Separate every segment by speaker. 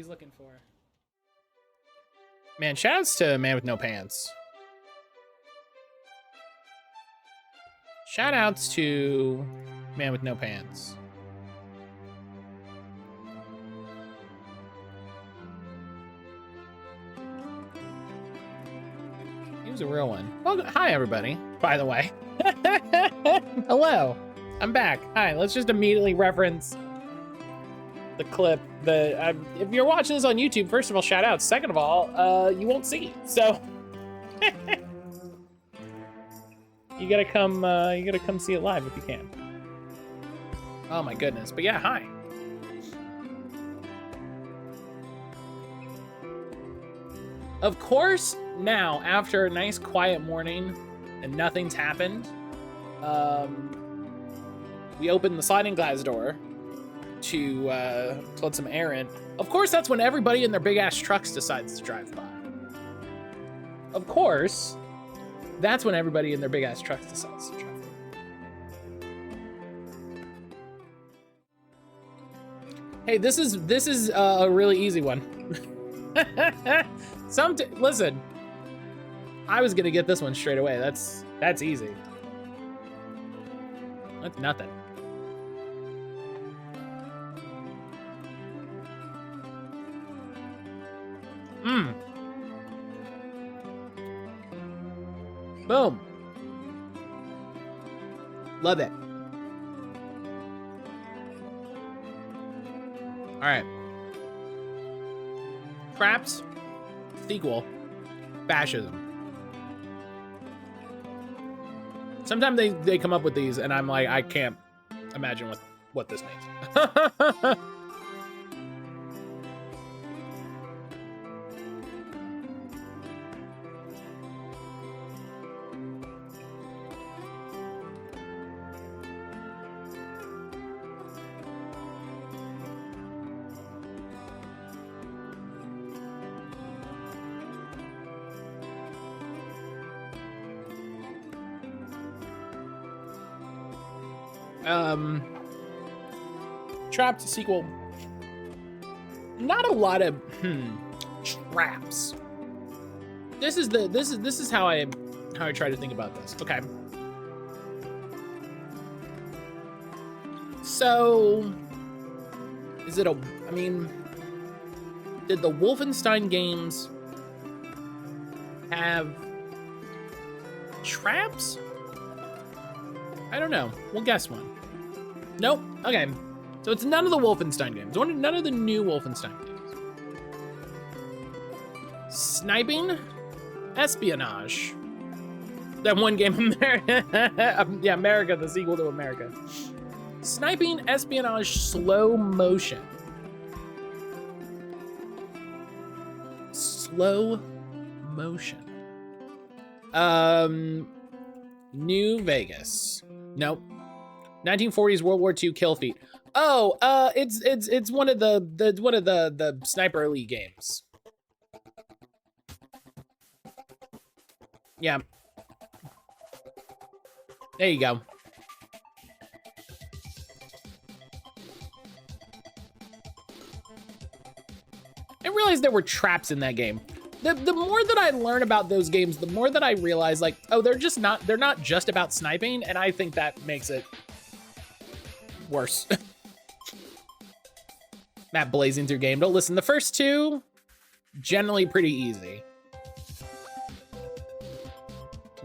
Speaker 1: he's looking for. Man, shoutouts to Man with No Pants. Shoutouts to Man with No Pants. He was a real one. Well, hi, everybody, by the way. Hello, I'm back. Hi, let's just immediately reference the clip. If you're watching this on YouTube, first of all, shout out. Second of all, you won't see. So you gotta come see it live if you can. Oh my goodness. But yeah, hi. Of course, now, after a nice quiet morning and nothing's happened, we open the sliding glass door to let some air in. Of course, that's when everybody in their big ass trucks decides to drive by. Of course, that's when everybody in their big ass trucks decides to drive by. Hey, this is a really easy one. Listen, I was gonna get this one straight away. That's easy. That's nothing. Boom. Love it. All right. Traps, sequel, fascism. Sometimes they come up with these and I'm like, I can't imagine what this means. Trapped sequel. Not a lot of traps. This is how I try to think about this. Okay. So is it I mean, did the Wolfenstein games have traps? I don't know. We'll guess one. Nope. Okay. So it's none of the Wolfenstein games. None of the new Wolfenstein games. Sniping, espionage. That one game, yeah, America, the sequel to America. Sniping, espionage, slow motion. Slow motion. New Vegas. Nope. 1940s World War II kill feat. Oh, it's one of the Sniper Elite games. Yeah. There you go. I realized there were traps in that game. The more that I learn about those games, the more that I realize, like, oh, they're not just about sniping, and I think that makes it worse. Matt blazing through game. Don't listen. The first two, generally pretty easy.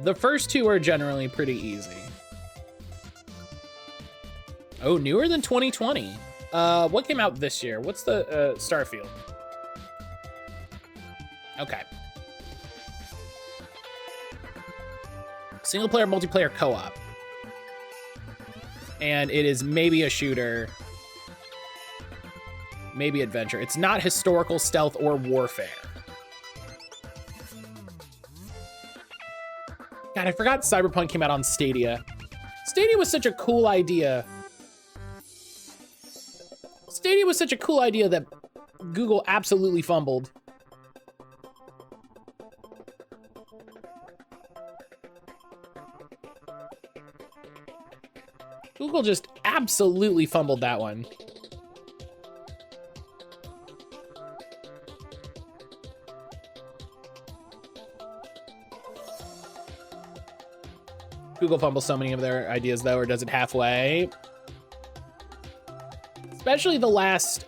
Speaker 1: The first two are generally pretty easy. Oh, newer than 2020. What came out this year? What's the Starfield? Okay. Single player, multiplayer, co-op. And it is maybe a shooter, maybe adventure. It's not historical, stealth, or warfare. God, I forgot Cyberpunk came out on Stadia. Stadia was such a cool idea. Stadia was such a cool idea that Google absolutely fumbled. Google just absolutely fumbled that one. Google fumbles so many of their ideas though, or does it halfway. Especially the last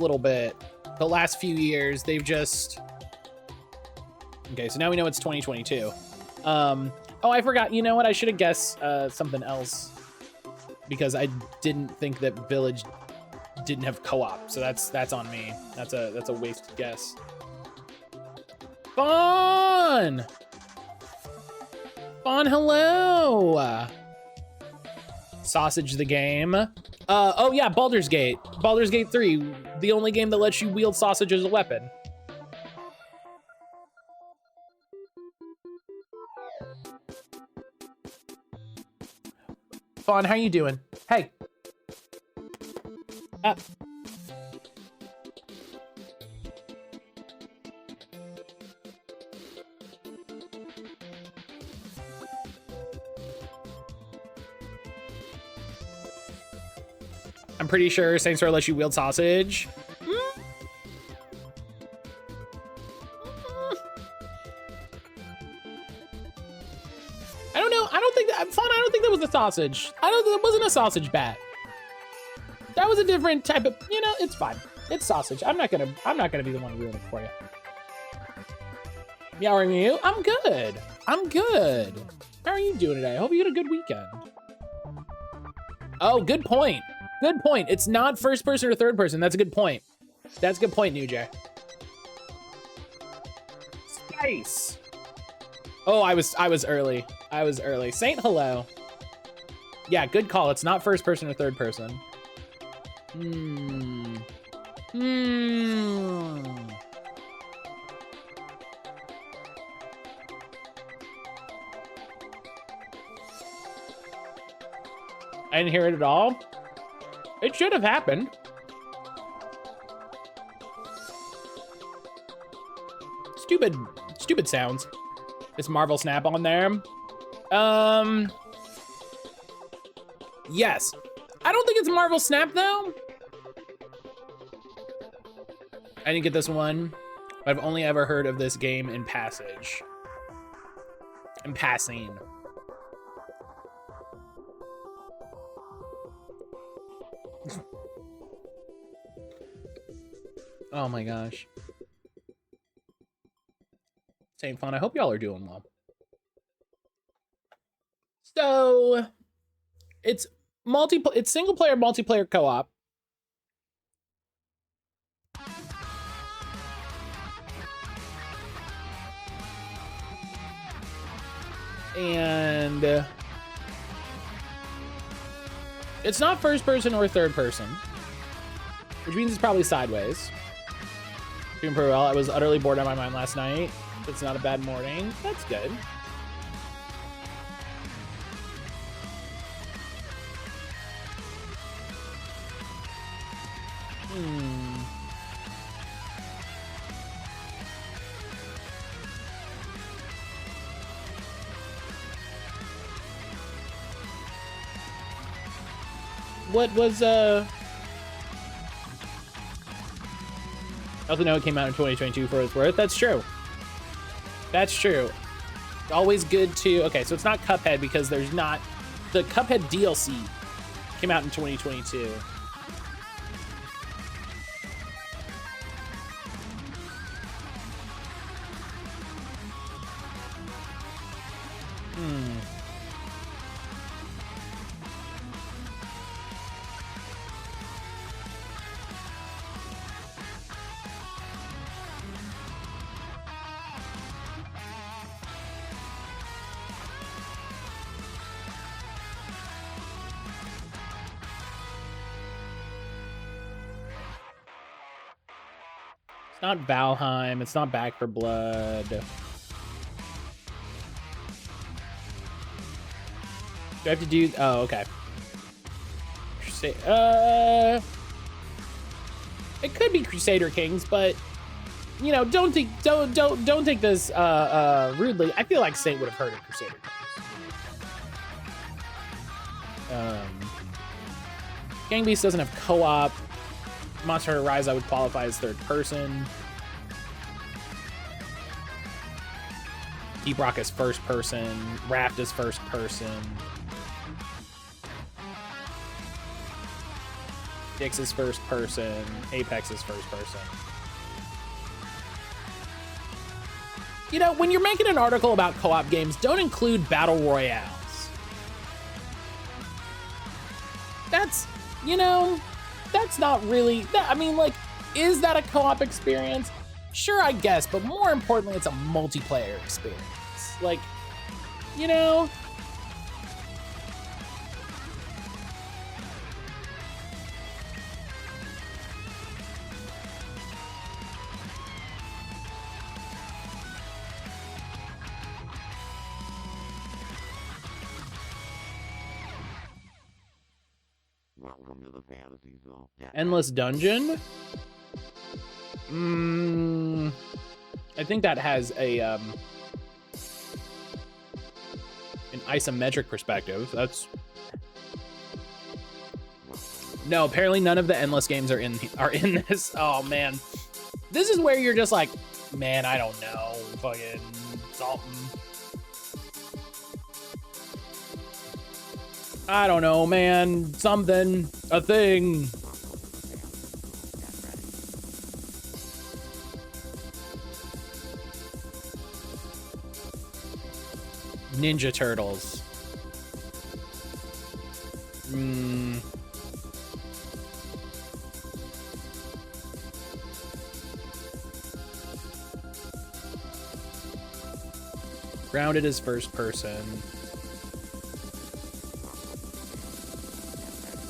Speaker 1: little bit, the last few years, they've just. Okay, so now we know it's 2022. Oh, I forgot. You know what? I should have guessed something else because I didn't think that Village didn't have co-op. So that's on me. That's a wasted guess. Fawn, hello. Sausage the game. Oh yeah, Baldur's Gate. Baldur's Gate 3, the only game that lets you wield sausage as a weapon. Fawn, how you doing? Hey. I'm pretty sure Saints Row lets you wield sausage. I don't know. I don't think that, Fawn, I don't think that was a sausage. It wasn't a sausage bat. That was a different type of, you know, it's fine. It's sausage. I'm not gonna be the one to ruin it for you. Yeah, are you? I'm good. How are you doing today? I hope you had a good weekend. Oh, good point. Good point. It's not first person or third person. That's a good point. That's a good point, New Jay. Spice. Oh, I was early. Saint, hello. Yeah, good call. It's not first person or third person. I didn't hear it at all. It should have happened. Stupid sounds. Is Marvel Snap on there? Yes. I don't think it's Marvel Snap though. I didn't get this one, but I've only ever heard of this game in passing. Oh my gosh. Saint Fun, I hope y'all are doing well. So it's single player, multiplayer co-op. And it's not first person or third person, which means it's probably sideways. Doing pretty well. I was utterly bored out of my mind last night. It's not a bad morning. That's good. What was I also know it came out in 2022 for its worth. That's true. That's true. Always good to, okay, so it's not Cuphead because there's not, the Cuphead DLC came out in 2022. It's not Valheim. It's not Back for Blood. Do I have to do? Oh, okay. It could be Crusader Kings, but you know, don't take this rudely. I feel like Saint would have heard of Crusader Kings. Gang Beasts doesn't have co-op. Monster Hunter Rise I would qualify as third person. Deep Rock is first person. Raft is first person. Dix is first person. Apex is first person. You know, when you're making an article about co-op games, don't include battle royales. That's, you know, that's not really, I mean, like, is that a co-op experience? Sure, I guess, but more importantly, it's a multiplayer experience. Like, you know?
Speaker 2: Welcome to the fantasy zone.
Speaker 1: Endless Dungeon? I think that has a an isometric perspective. That's no. Apparently, none of the endless games are in this. Oh man, this is where you're just like, man, I don't know, fucking something. I don't know, man. Something, a thing. Ninja Turtles. Grounded is first person.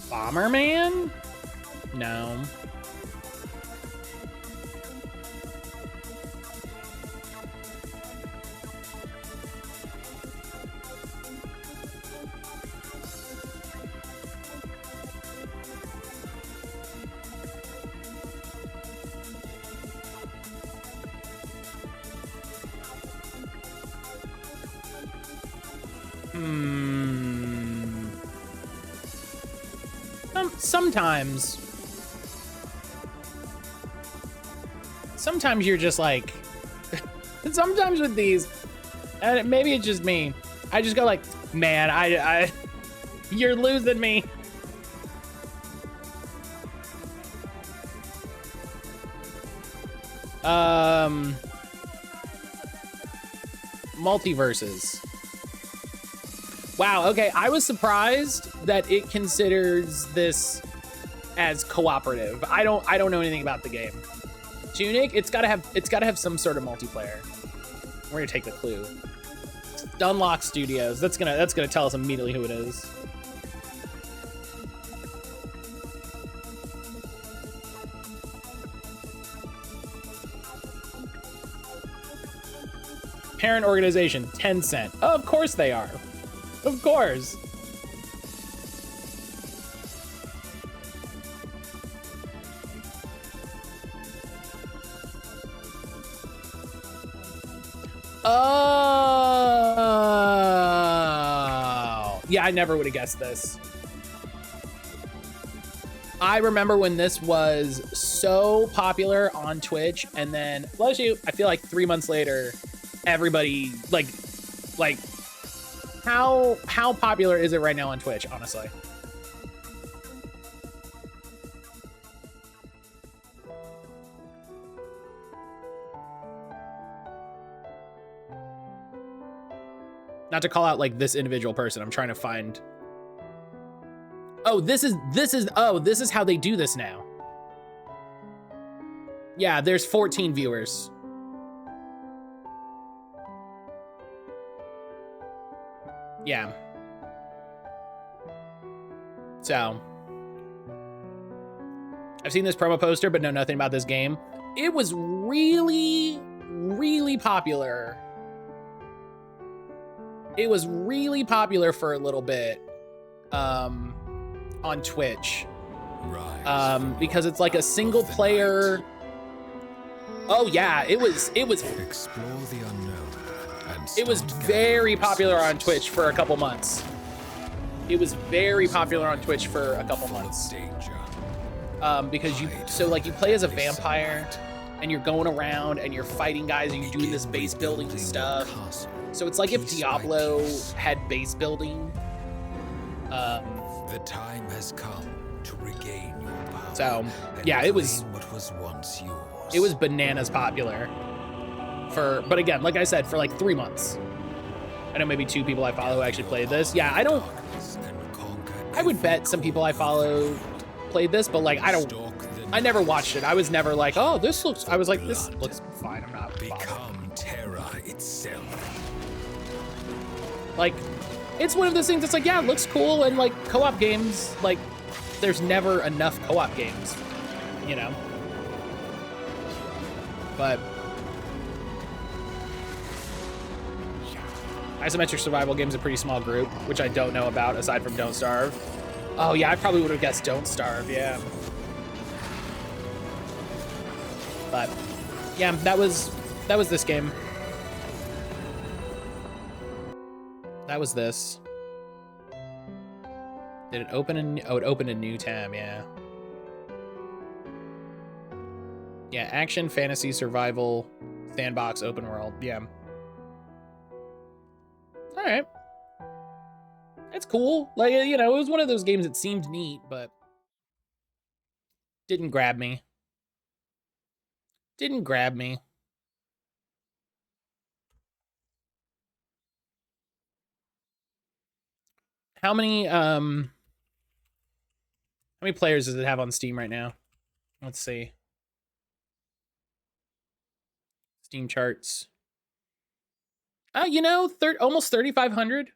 Speaker 1: Bomberman? No. Sometimes you're just like, sometimes with these, and maybe it's just me, I just go like, man, I you're losing me. Multiverses. Wow, okay, I was surprised that it considers this as cooperative. I don't know anything about the game. Tunic, it's gotta have some sort of multiplayer. We're gonna take the clue. Dunlock Studios. That's gonna tell us immediately who it is. Parent organization, Tencent. Oh, of course they are. Of course. Oh. Yeah, I never would have guessed this. I remember when this was so popular on Twitch, and then, bless you, I feel like 3 months later, everybody, like, how popular is it right now on Twitch, honestly? Not to call out like this individual person, I'm trying to find. Oh, this is how they do this now. Yeah, there's 14 viewers. Yeah. So, I've seen this promo poster, but know nothing about this game. It was really, really popular. It was really popular for a little bit on Twitch. Because it's like a single player. Oh yeah, it was
Speaker 3: Explore the unknown.
Speaker 1: It was very popular on Twitch for a couple months. It was very popular on Twitch for a couple months. Because you play as a vampire, and you're going around and you're fighting guys and you're doing this base building stuff. So it's like if Diablo had base building.
Speaker 3: The time has come to regain your power.
Speaker 1: So yeah, it was
Speaker 3: what was once yours.
Speaker 1: It was bananas popular but again, like I said, for like 3 months. I know maybe 2 people I follow who actually played this. Yeah, I would bet some people I follow played this, but like I never watched it. I was never like, oh, I was like, this looks fine. I'm not
Speaker 3: become terror itself.
Speaker 1: Like, it's one of those things that's like, yeah, it looks cool, and like co-op games, like there's never enough co-op games, you know? But isometric survival game's a pretty small group, which I don't know about aside from Don't Starve. Oh yeah, I probably would have guessed Don't Starve, yeah. But yeah, that was this game. That was this. Did it open it opened a new tab, yeah. Yeah, action, fantasy, survival, sandbox, open world, yeah. All right. It's cool. Like, you know, it was one of those games that seemed neat, but didn't grab me. Didn't grab me. How many players does it have on Steam right now? Let's see. Steam charts. You know, almost 3,500.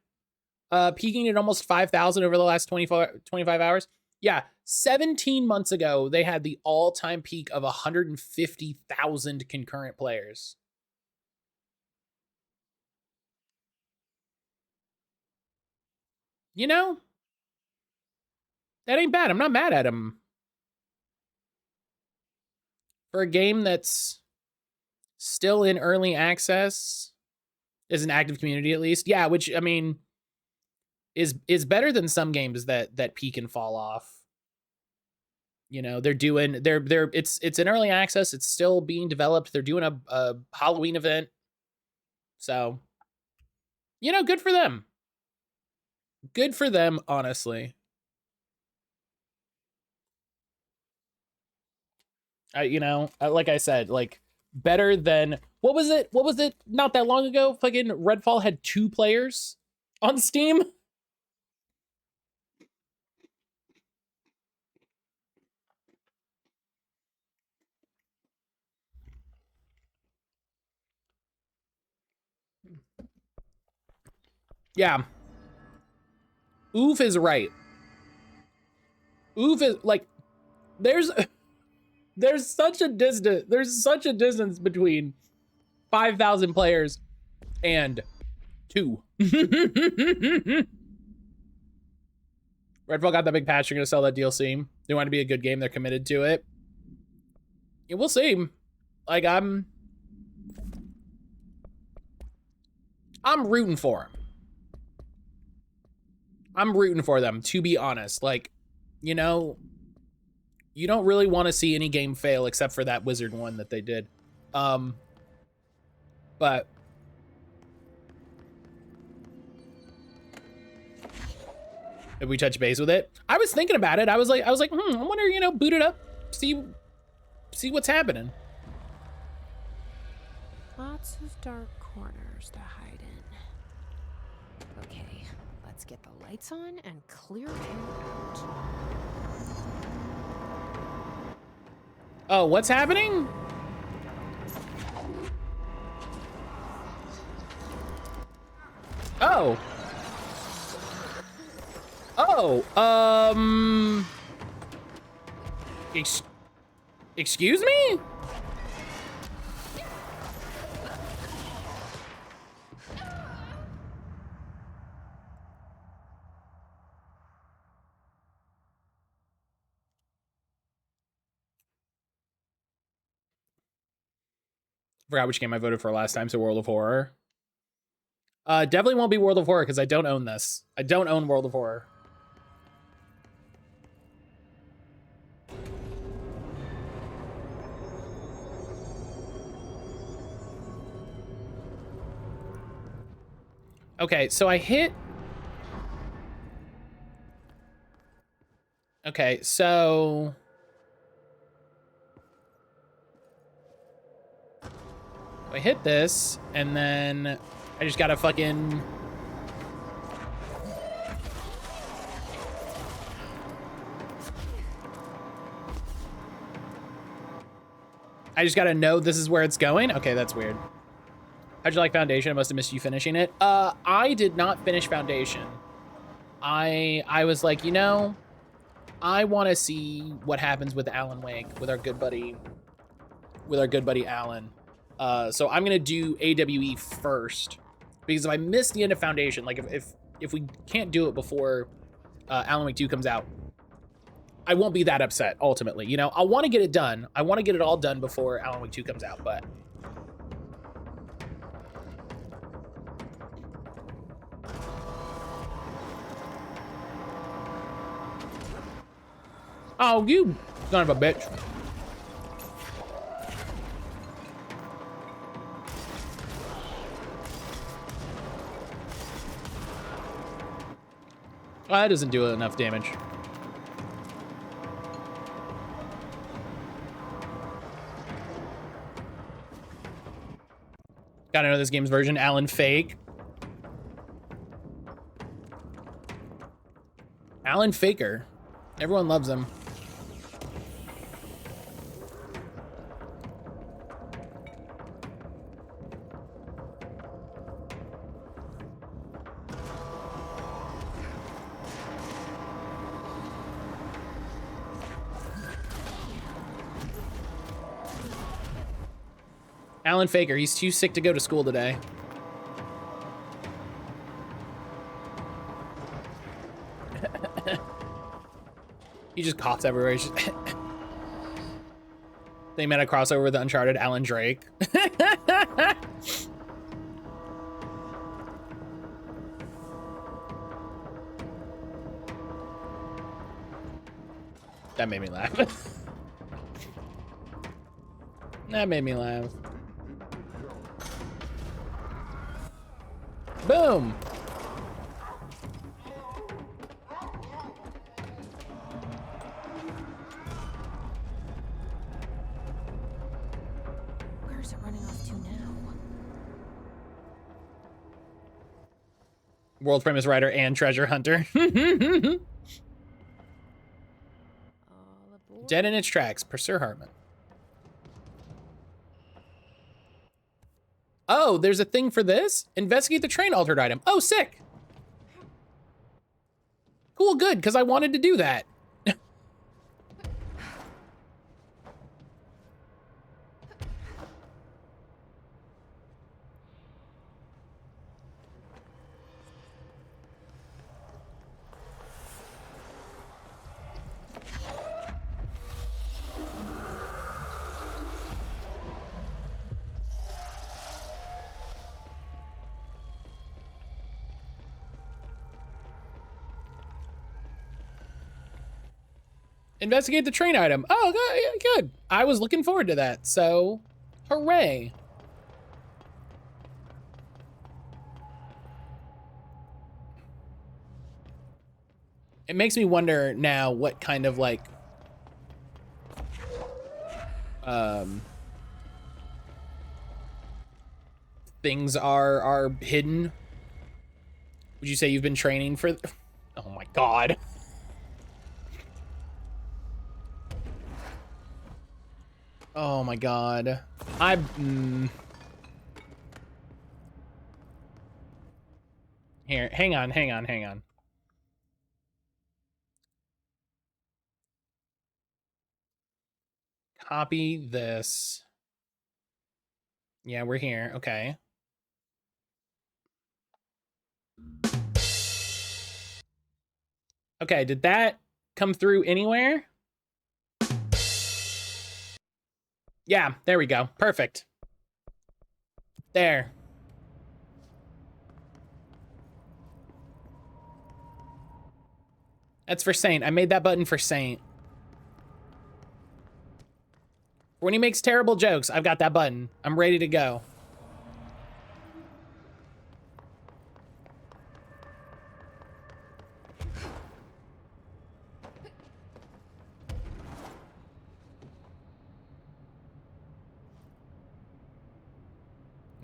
Speaker 1: Peaking at almost 5,000 over the last 25 hours. Yeah, 17 months ago, they had the all-time peak of 150,000 concurrent players. You know, that ain't bad. I'm not mad at him. For a game that's still in early access, is an active community at least. Yeah, which, I mean, is better than some games that peak and fall off. You know, it's in early access. It's still being developed. They're doing a Halloween event. So, you know, good for them. Good for them, honestly. You know, like I said, like better than what was it? Not that long ago, fucking Redfall had 2 players on Steam. Yeah. Oof is right. Oof is like there's such a distance between 5,000 players and 2. Redfall got that big patch. They're gonna sell that DLC. They want it to be a good game. They're committed to it. Yeah, we'll see. Like I'm rooting for them. I'm rooting for them, to be honest. Like, you know, you don't really want to see any game fail except for that Wizard one that they did. But if we touch base with it, I was thinking about it. I was like, I wonder, you know, boot it up, see what's happening.
Speaker 4: Lots of dark corners to hide in. Okay, let's get the lights on and clear him out.
Speaker 1: Oh, what's happening? Oh. Oh, excuse me? Forgot which game I voted for last time, so World of Horror. Definitely won't be World of Horror because I don't own this. I don't own World of Horror. Okay, so I hit... Okay, so... I hit this, and then I just gotta fucking... I just gotta know this is where it's going? Okay, that's weird. How'd you like Foundation? I must have missed you finishing it. I did not finish Foundation. I was like, you know, I want to see what happens with Alan Wake, with our good buddy Alan. So I'm gonna do AWE first, because if I miss the end of Foundation, like if we can't do it before Alan Wake 2 comes out, I won't be that upset ultimately. You know, I want to get it done. I want to get it all done before Alan Wake 2 comes out, but. Oh, you son of a bitch. Oh, that doesn't do enough damage. Gotta know this game's version. Alan Fake. Alan Faker. Everyone loves him. Alan Faker, he's too sick to go to school today. He just coughs everywhere. He's just They made a crossover with the Uncharted Alan Drake. That made me laugh. That made me laugh. Boom!
Speaker 4: Where's it running off to now?
Speaker 1: World famous writer and treasure hunter.
Speaker 4: All aboard.
Speaker 1: Dead in its tracks, Pursuer Hartman. Oh, there's a thing for this? Investigate the train altered item. Oh, sick. Cool, good, because I wanted to do that. Investigate the train item. Oh, good. I was looking forward to that, so hooray. It makes me wonder now what kind of like things are hidden. Would you say you've been training for Oh my god. Oh my god. Here, hang on. Copy this. Yeah, we're here. Okay. Okay, did that come through anywhere? Yeah, there we go. Perfect. There. That's for Saint. I made that button for Saint. When he makes terrible jokes, I've got that button. I'm ready to go.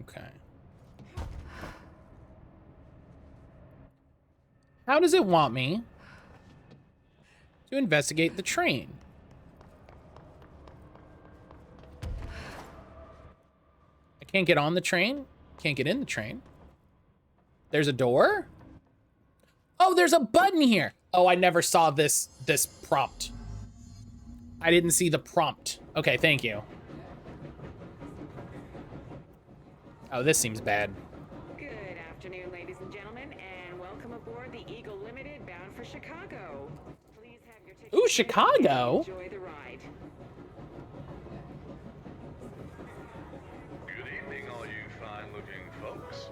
Speaker 1: Okay. How does it want me to investigate the train? I can't get on the train. Can't get in the train. There's a door? Oh, there's a button here. Oh, I never saw this prompt. I didn't see the prompt. Okay, thank you. Oh, this seems bad.
Speaker 5: Good afternoon, ladies and gentlemen, and welcome aboard the Eagle Limited bound for Chicago. Please have your tickets.
Speaker 1: Ooh, Chicago.
Speaker 5: Enjoy the ride.
Speaker 6: Good evening, all you fine-looking folks.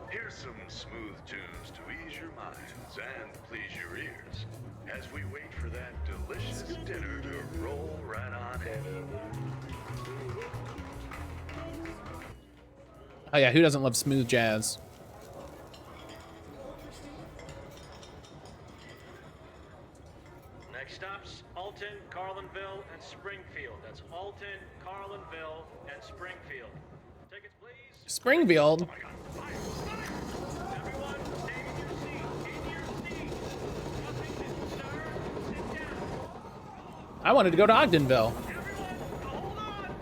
Speaker 6: Here's some smooth tunes to ease your minds and please your ears as we wait for that delicious dinner to roll right on in.
Speaker 1: Oh yeah, who doesn't love smooth jazz?
Speaker 7: Next stops, Alton, Carlinville, and Springfield. That's Alton, Carlinville, and Springfield. Tickets, please.
Speaker 1: Springfield?
Speaker 7: Everyone, stay in your seat. In your seat. Nothing to stir. Sit down.
Speaker 1: I wanted to go to Ogdenville.
Speaker 7: Everyone, hold on.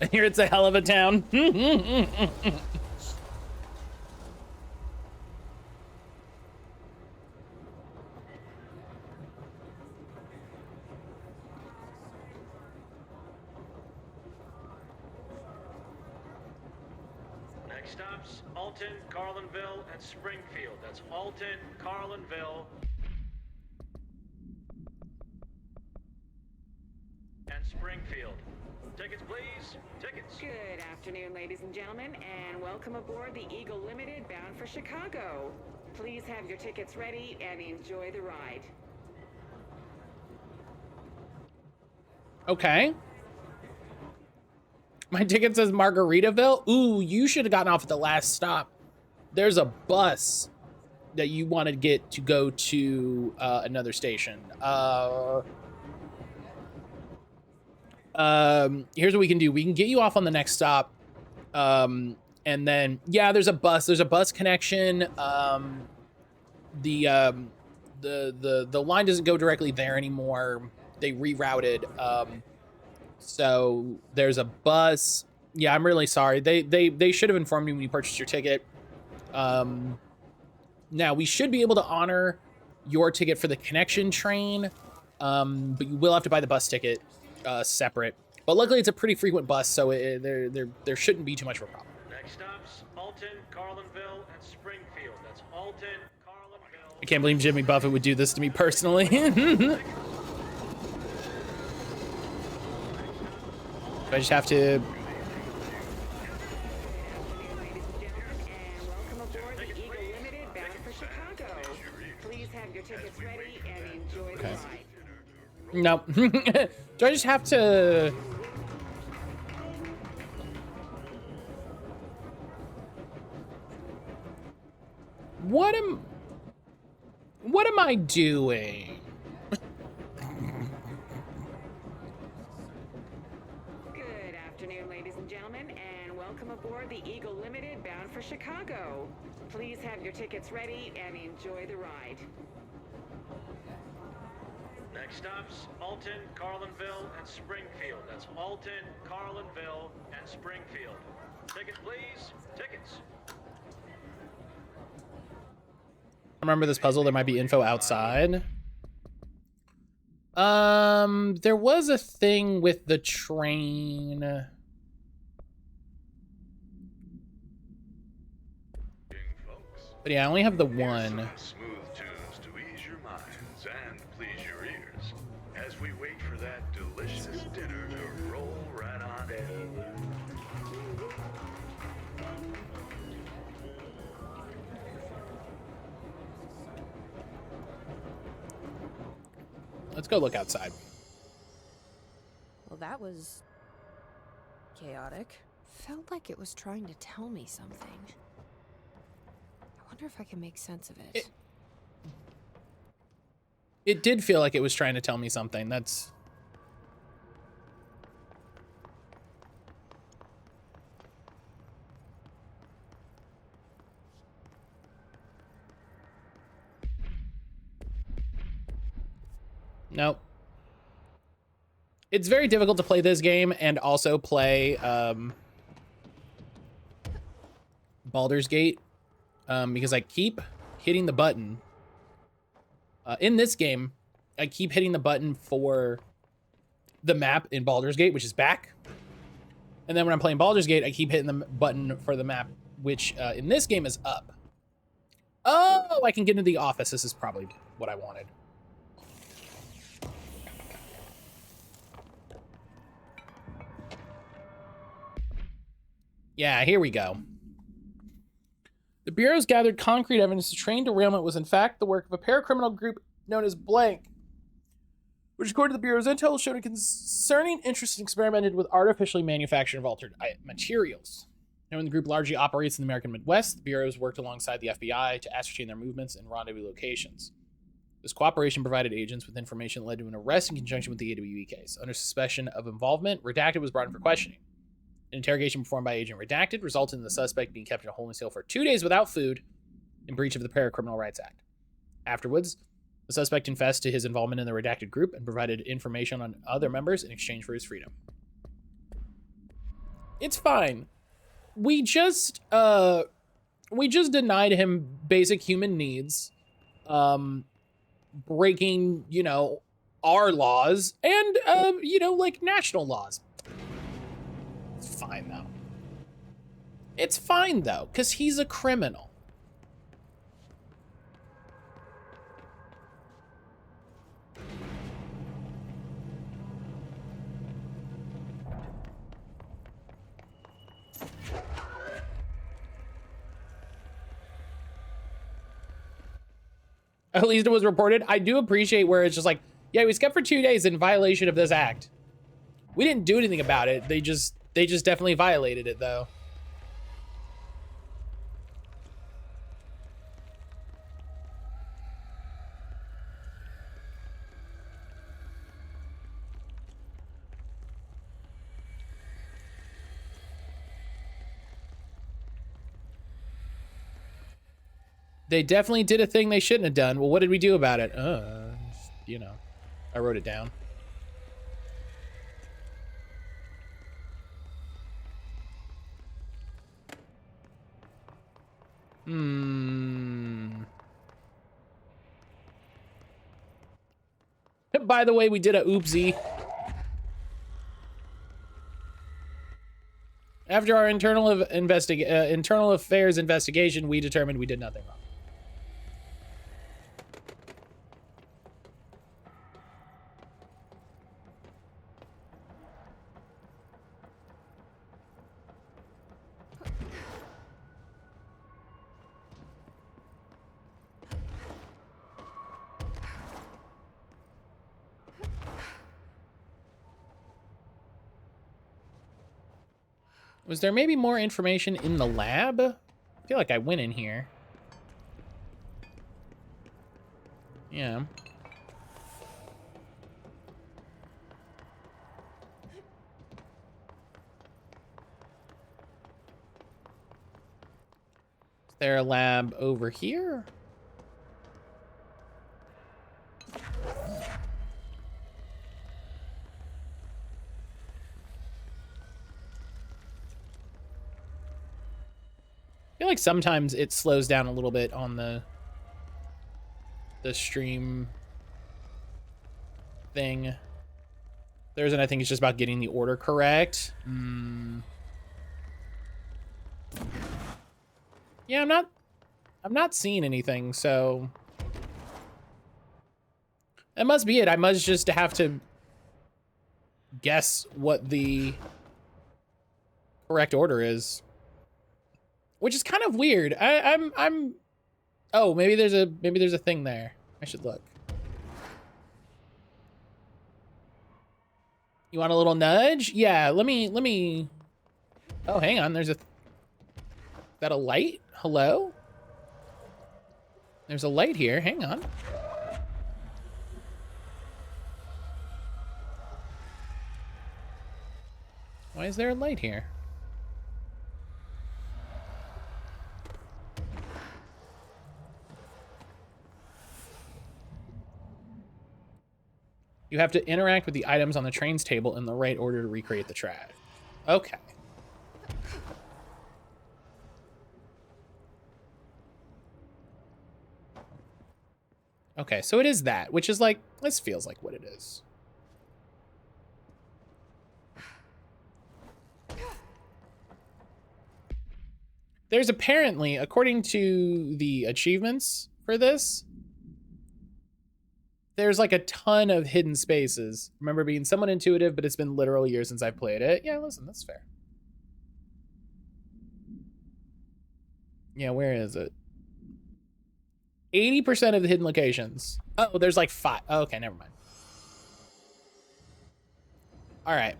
Speaker 1: I hear it's a hell of a town.
Speaker 7: Next stops, Alton, Carlinville, and Springfield. That's Alton, Carlinville, and Springfield. Tickets, please. Tickets.
Speaker 5: Good afternoon, ladies and gentlemen, and welcome aboard the Eagle Limited bound for Chicago. Please have your tickets ready and enjoy the ride.
Speaker 1: Okay. My ticket says Margaritaville. Ooh, you should have gotten off at the last stop. There's a bus that you want to get to go to another station. Here's what we can do. We can get you off on the next stop. And then, yeah, there's a bus. There's a bus connection. The line doesn't go directly there anymore. They rerouted. So there's a bus. Yeah, I'm really sorry. They should have informed you when you purchased your ticket. Now we should be able to honor your ticket for the connection train. But you will have to buy the bus ticket separate. But luckily it's a pretty frequent bus, so there shouldn't be too much of a problem.
Speaker 7: Next stops, Alton, Carlinville, and Springfield. That's Alton, Carlinville.
Speaker 1: I can't believe Jimmy Buffett would do this to me personally. I just have to...
Speaker 5: Ladies and gentlemen, and welcome aboard the Eagle Limited bound for Chicago. Please have your tickets ready and enjoy the ride.
Speaker 1: No. Do I just have to... What am I doing?
Speaker 5: Good afternoon, ladies and gentlemen, and welcome aboard the Eagle Limited bound for Chicago. Please have your tickets ready and enjoy the ride.
Speaker 7: Next stops, Alton, Carlinville, and Springfield. That's Alton, Carlinville, and Springfield. Tickets, please. Tickets.
Speaker 1: Remember this puzzle? There might be info outside. There was a thing with the train. But yeah, I only have the one.
Speaker 6: Smooth tunes to ease your minds and please your ears as we wait for that delicious dinner to roll right on in.
Speaker 1: Let's go look outside.
Speaker 4: Well, that was chaotic. Felt like it was trying to tell me something. I wonder if I can make sense of it.
Speaker 1: It did feel like it was trying to tell me something. Nope. It's very difficult to play this game and also play Baldur's Gate because I keep hitting the button. In this game, I keep hitting the button for the map in Baldur's Gate, which is back. And then when I'm playing Baldur's Gate, I keep hitting the button for the map, which in this game is up. Oh, I can get into the office. This is probably what I wanted. Yeah, here we go. The Bureau's gathered concrete evidence the train derailment was in fact the work of a paracriminal group known as Blank, which according to the Bureau's intel showed a concerning interest in experimented with artificially manufactured and altered materials. Knowing the group largely operates in the American Midwest, the Bureau has worked alongside the FBI to ascertain their movements and rendezvous locations. This cooperation provided agents with information that led to an arrest in conjunction with the AWE case. Under suspicion of involvement, Redacted was brought in for questioning. An interrogation performed by Agent Redacted resulted in the suspect being kept in a holding cell for 2 days without food in breach of the Paracriminal Rights Act. Afterwards, the suspect confessed to his involvement in the Redacted group and provided information on other members in exchange for his freedom. It's fine. We just denied him basic human needs, breaking, you know, our laws and, you know, like national laws. It's fine, though. It's fine, though, because he's a criminal. At least it was reported. I do appreciate where it's just like, yeah, he was kept for 2 days in violation of this act. We didn't do anything about it. They just definitely violated it, though. They definitely did a thing they shouldn't have done. Well, what did we do about it? You know, I wrote it down. By the way, we did a oopsie. After our internal affairs investigation, we determined we did nothing wrong. Was there maybe more information in the lab? I feel like I went in here. Yeah. Is there a lab over here? I feel like sometimes it slows down a little bit on the stream thing. There's, and I think it's just about getting the order correct. Yeah, I'm not seeing anything, so that must be it. I must just have to guess what the correct order is. Which is kind of weird. I'm oh, maybe there's a thing there. I should look. You want a little nudge? Yeah, let me Oh, hang on. Is that a light? Hello? There's a light here. Hang on. Why is there a light here? You have to interact with the items on the train's table in the right order to recreate the track. Okay. Okay, so it is that, which is like, this feels like what it is. There's apparently, according to the achievements for this, there's like a ton of hidden spaces. Remember being somewhat intuitive, but it's been literal years since I've played it. Yeah, listen, that's fair. Yeah, where is it? 80% of the hidden locations. Oh, there's like 5. Oh, okay, never mind. All right.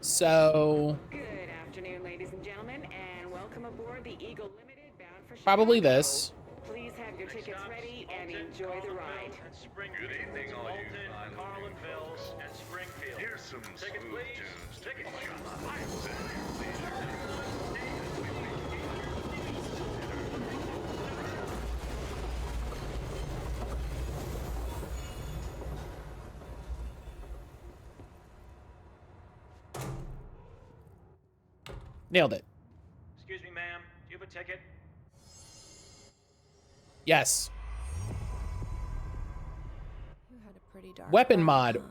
Speaker 1: So...
Speaker 5: Good afternoon, ladies and gentlemen, and welcome aboard the Eagle Limited bound for Chicago.
Speaker 1: Probably this.
Speaker 5: Please have your tickets ready and enjoy the ride.
Speaker 6: Good evening, all you fine
Speaker 7: Carlinville,
Speaker 6: folks.
Speaker 7: and Springfield.
Speaker 6: Here's some
Speaker 7: Ticket,
Speaker 6: smooth
Speaker 7: please.
Speaker 6: tunes to
Speaker 7: Ticket,
Speaker 6: ease your
Speaker 7: please.
Speaker 6: minds and your leisure.
Speaker 1: Nailed it.
Speaker 7: Excuse me, ma'am. Do you have a ticket?
Speaker 1: Yes.
Speaker 4: You had a pretty dark
Speaker 1: Weapon
Speaker 4: ride,
Speaker 1: mod.
Speaker 4: huh?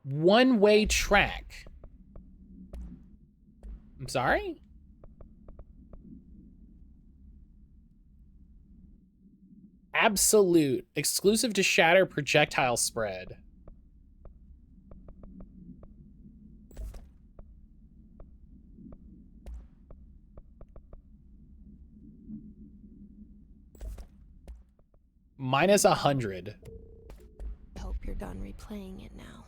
Speaker 1: One-way track. I'm sorry? Absolute. Exclusive to Shatter projectile spread. Minus 100.
Speaker 4: I hope you're done replaying it now.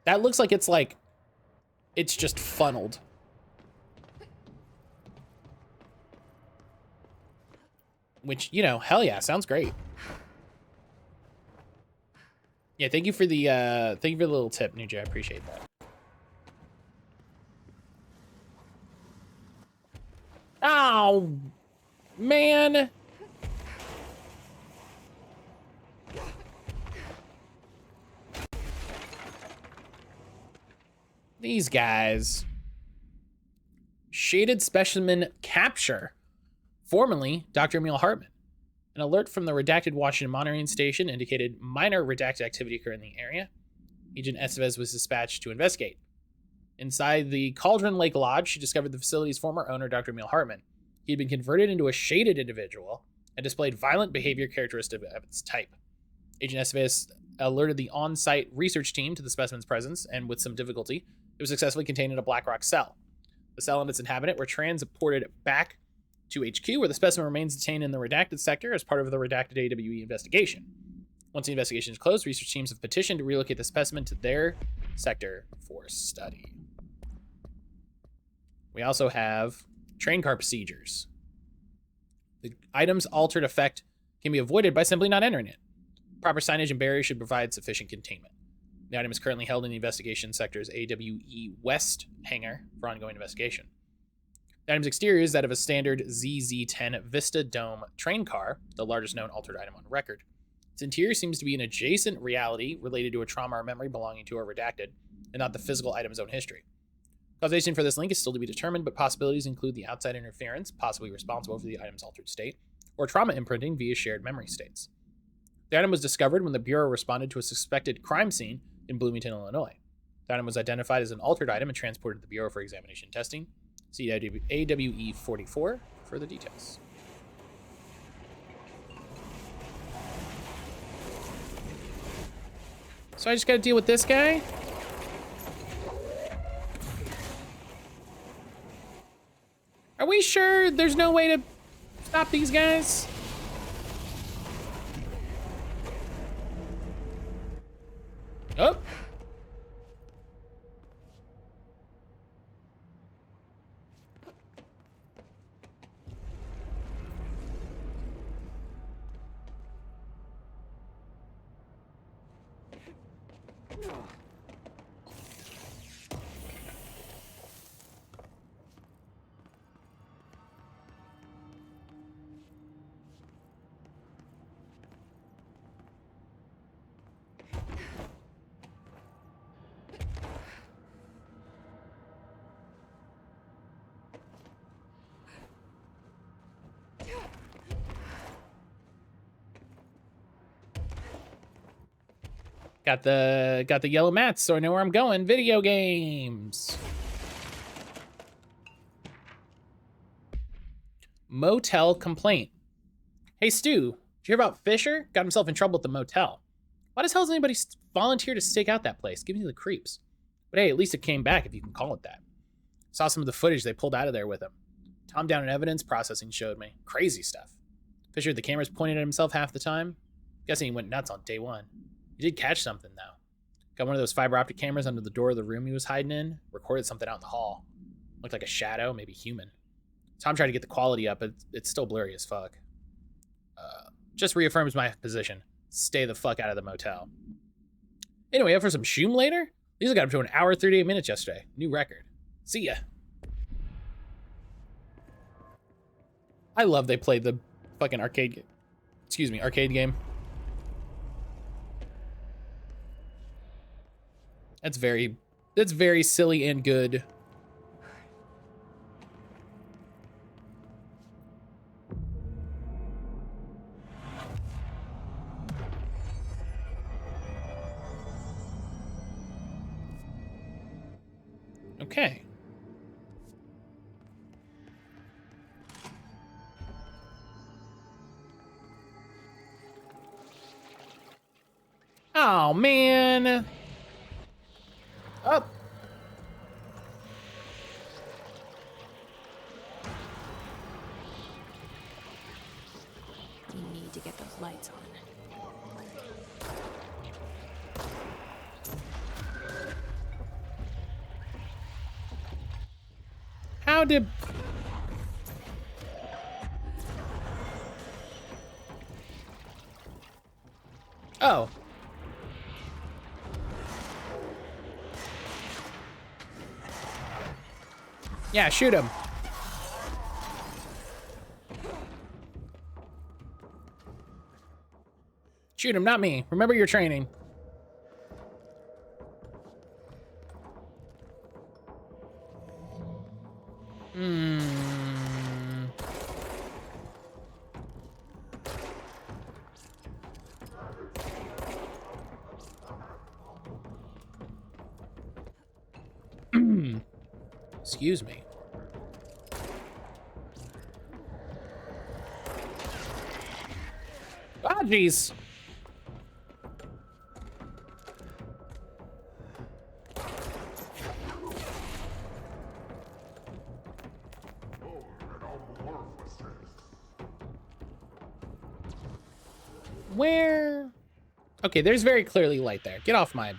Speaker 1: That looks like it's just funneled. Which, you know, hell yeah, sounds great. Yeah, thank you for the little tip, Nuja. I appreciate that. Oh, man. These guys. Shaded specimen capture. Formerly, Dr. Emil Hartman. An alert from the redacted Washington monitoring station indicated minor redacted activity occurred in the area. Agent Estevez was dispatched to investigate. Inside the Cauldron Lake Lodge, she discovered the facility's former owner, Dr. Emil Hartman. He had been converted into a shaded individual and displayed violent behavior characteristic of its type. Agent Estevez alerted the on-site research team to the specimen's presence, and with some difficulty, it was successfully contained in a Black Rock cell. The cell and its inhabitant were transported back to HQ, where the specimen remains detained in the redacted sector as part of the redacted AWE investigation. Once the investigation is closed, research teams have petitioned to relocate the specimen to their sector for study. We also have train car procedures. The item's altered effect can be avoided by simply not entering it. Proper signage and barriers should provide sufficient containment. The item is currently held in the investigation sector's AWE West hangar for ongoing investigation. The item's exterior is that of a standard ZZ-10 Vista Dome train car, the largest known altered item on record. Its interior seems to be an adjacent reality related to a trauma or memory belonging to a redacted, and not the physical item's own history. Causation for this link is still to be determined, but possibilities include the outside interference, possibly responsible for the item's altered state, or trauma imprinting via shared memory states. The item was discovered when the Bureau responded to a suspected crime scene in Bloomington, Illinois. The item was identified as an altered item and transported to the Bureau for examination and testing. See AWE 44 for further details. So I just gotta deal with this guy? Are we sure there's no way to stop these guys? Oh. Got the yellow mats, so I know where I'm going. Video games. Motel complaint. Hey Stu, did you hear about Fisher? Got himself in trouble at the motel. Why the hell does anybody volunteer to stake out that place? Give me the creeps. But hey, at least it came back, if you can call it that. Saw some of the footage they pulled out of there with him. Tom down in evidence processing showed me. Crazy stuff. Fisher had the cameras pointed at himself half the time. Guessing he went nuts on day one. He did catch something, though. Got one of those fiber optic cameras under the door of the room he was hiding in. Recorded something out in the hall. Looked like a shadow, maybe human. Tom tried to get the quality up, but it's still blurry as fuck. Just reaffirms my position. Stay the fuck out of the motel. Anyway, up for some Shoom later? These got up to 1 hour, 38 minutes yesterday. New record. See ya. I love they played the fucking arcade game. That's very silly and good. Okay. Oh, man. Up.
Speaker 4: We need to get those lights on.
Speaker 1: How did... Oh. Yeah, shoot him. Shoot him, not me. Remember your training. Excuse me. Ah, jeez. Where? Okay, there's very clearly light there. Get off my...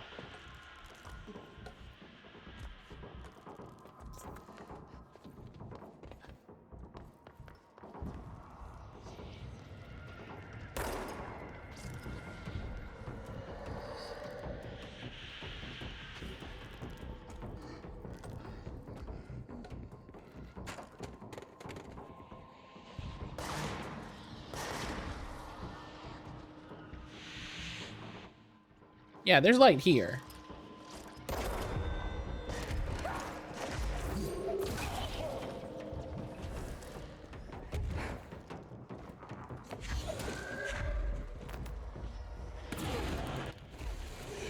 Speaker 1: Yeah, there's light here.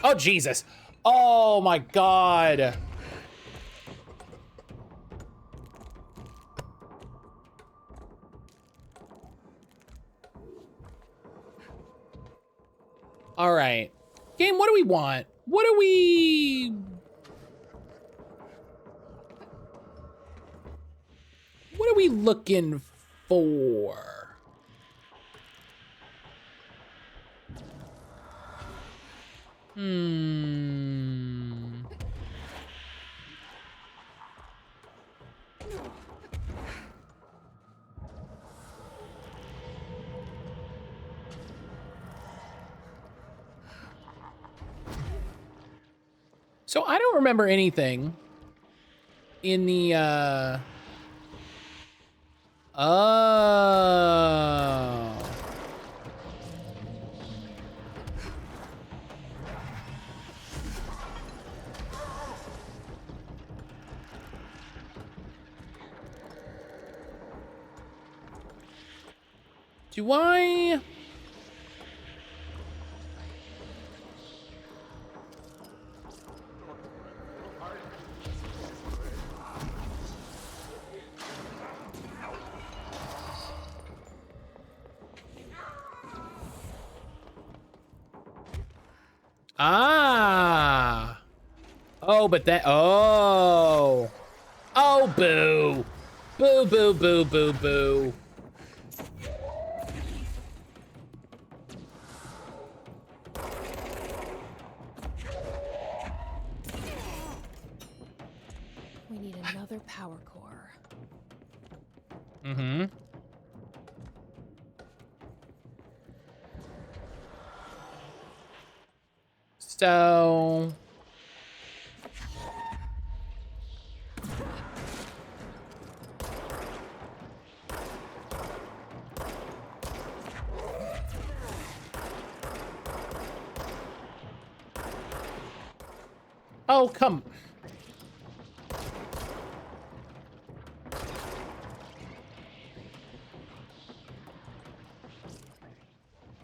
Speaker 1: Oh, Jesus. Oh, my God. All right. Game, what do we want? What are we looking for? So I don't remember anything in the, oh. Do I... Ah. Oh, but that, oh. Oh, boo. Boo, boo, boo, boo, boo.
Speaker 4: We need another power core.
Speaker 1: Mm-hmm. So... Oh, come.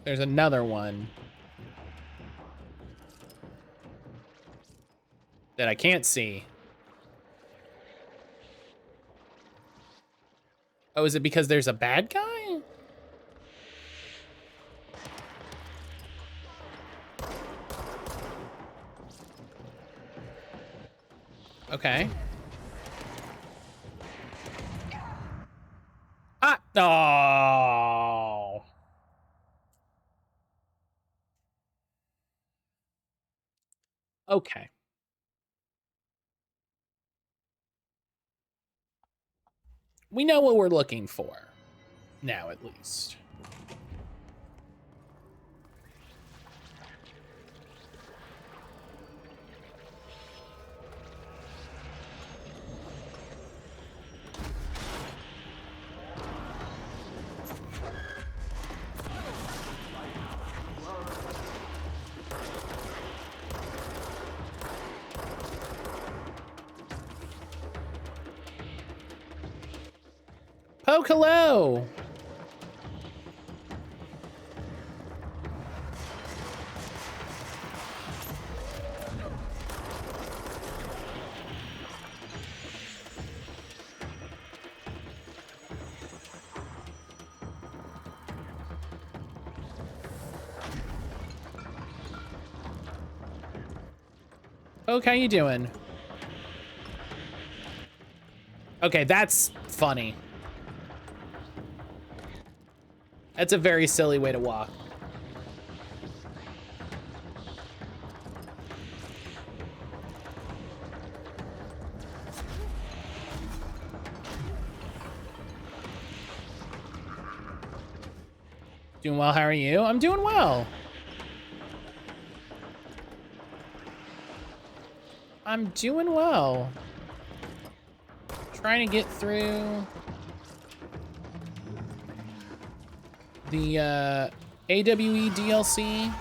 Speaker 1: There's another one that I can't see. Oh, is it because there's a bad guy? Okay. Ah, oh. Okay. We know what we're looking for. Now, at least. Poke hello! Poke, how you doing? Okay, that's funny. That's a very silly way to walk. Doing well, how are you? I'm doing well. I'm doing well. Trying to get through the AWE DLC.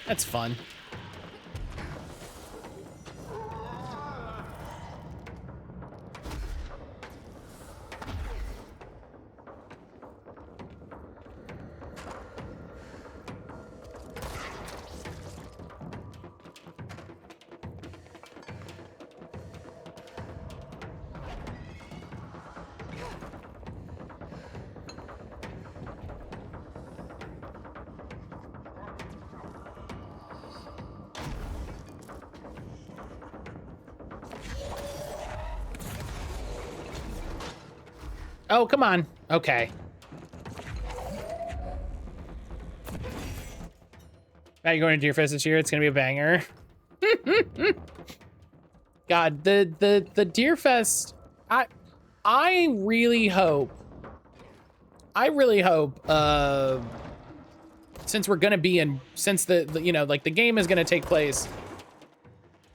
Speaker 1: That's fun. Oh, come on. Okay. Now you're going to Deerfest this year. It's gonna be a banger. God, the Deerfest. I really hope. Since we're gonna be in, since the you know, like the game is gonna take place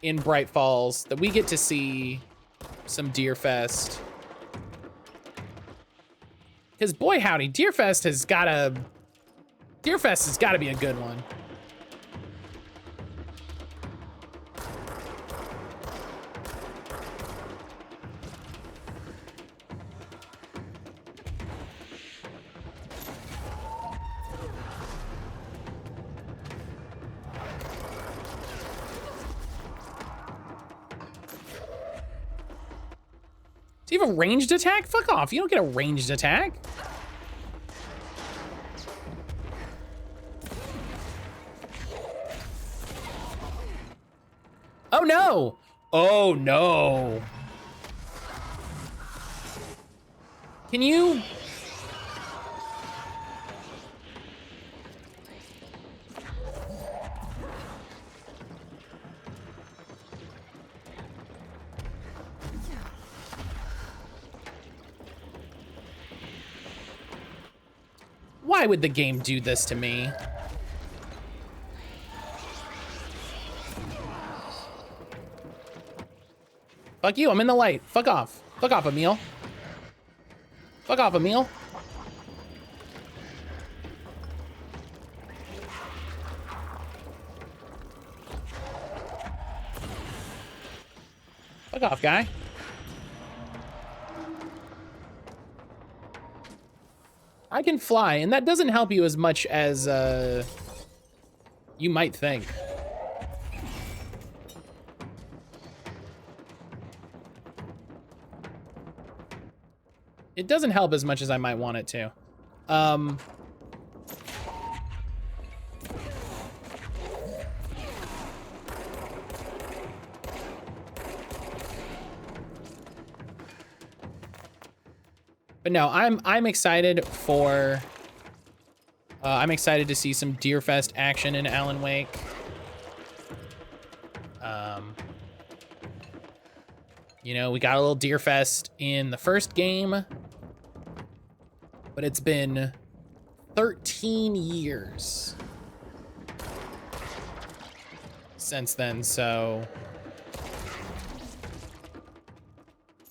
Speaker 1: in Bright Falls, that we get to see some Deerfest. Because boy howdy, Deerfest has gotta be a good one. Do you have a ranged attack? Fuck off, you don't get a ranged attack. Oh no! Oh no! Can you? Why would the game do this to me? Fuck you, I'm in the light. Fuck off. Fuck off, Emil. Fuck off, Emil. Fuck off, guy. I can fly, and that doesn't help you as much as you might think. It doesn't help as much as I might want it to. But no, I'm excited for. I'm excited to see some Deerfest action in Alan Wake. You know, we got a little Deerfest in the first game, but it's been 13 years since then, so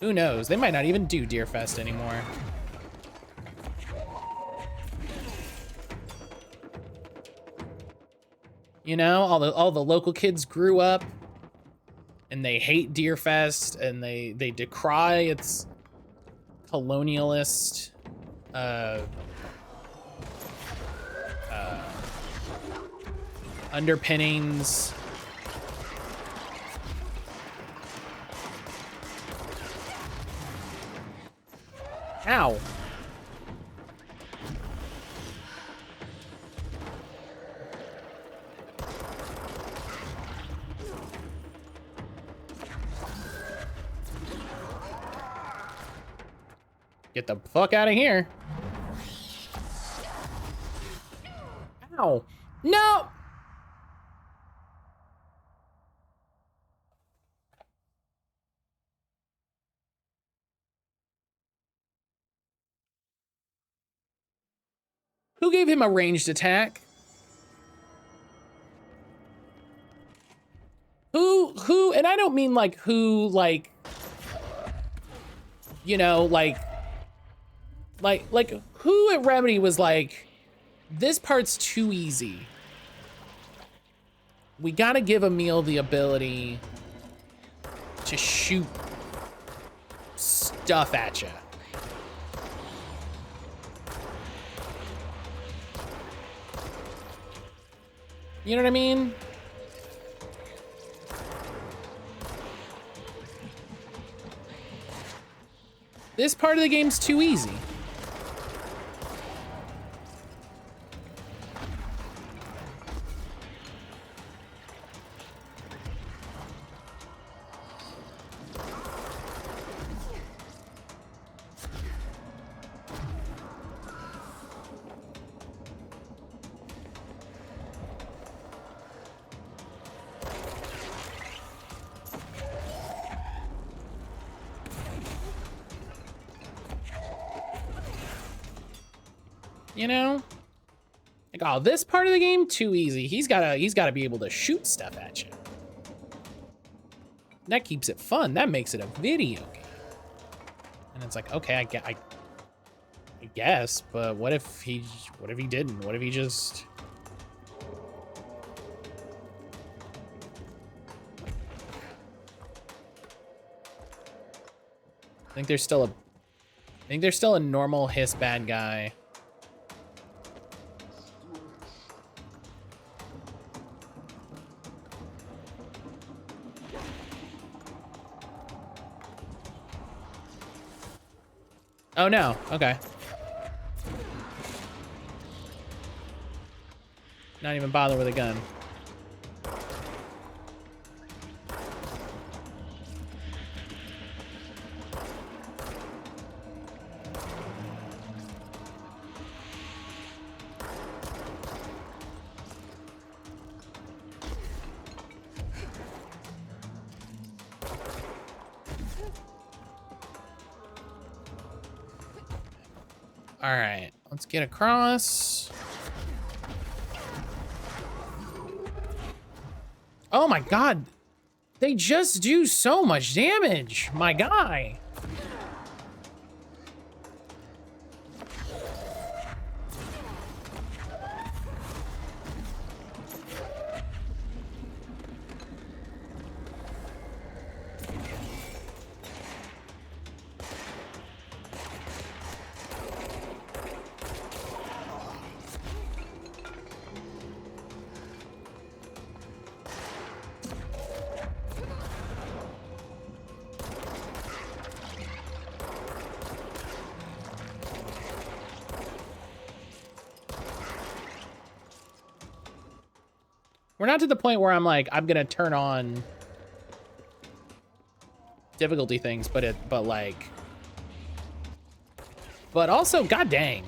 Speaker 1: who knows? They might not even do Deerfest anymore. You know, all the local kids grew up and they hate Deerfest and they decry its colonialist underpinnings. Ow. Get the fuck out of here. Ow. No! Who gave him a ranged attack? Who, and I don't mean like who, like, you know, like who at Remedy was like, this part's too easy. We gotta give Emil the ability to shoot stuff at you. You know what I mean? This part of the game's too easy. You know? Like, oh, this part of the game, too easy. He's gotta be able to shoot stuff at you. That keeps it fun. That makes it a video game. And it's like, okay, I guess, but what if he didn't? What if he just... I think there's still a normal hiss bad guy. Oh no, okay. Not even bother with a gun. All right, let's get across. Oh my god. They just do so much damage, my guy. We're not to the point where I'm like, I'm gonna turn on difficulty things, but also, god dang.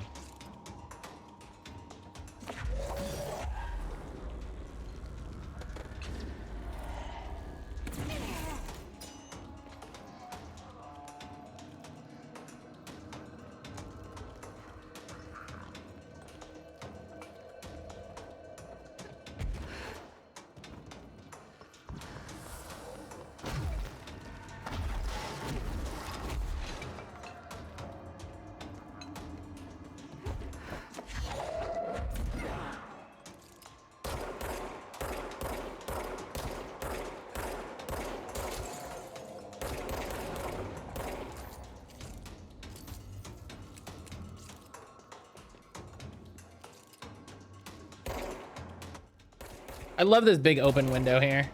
Speaker 1: I love this big open window here.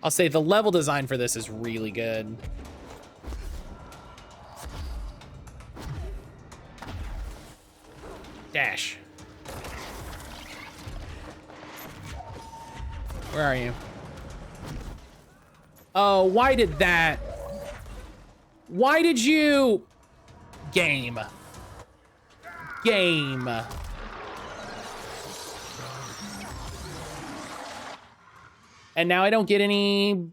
Speaker 1: I'll say the level design for this is really good. Dash. Where are you? Oh, why did that? Why did you? Game. Game. And now I don't get any,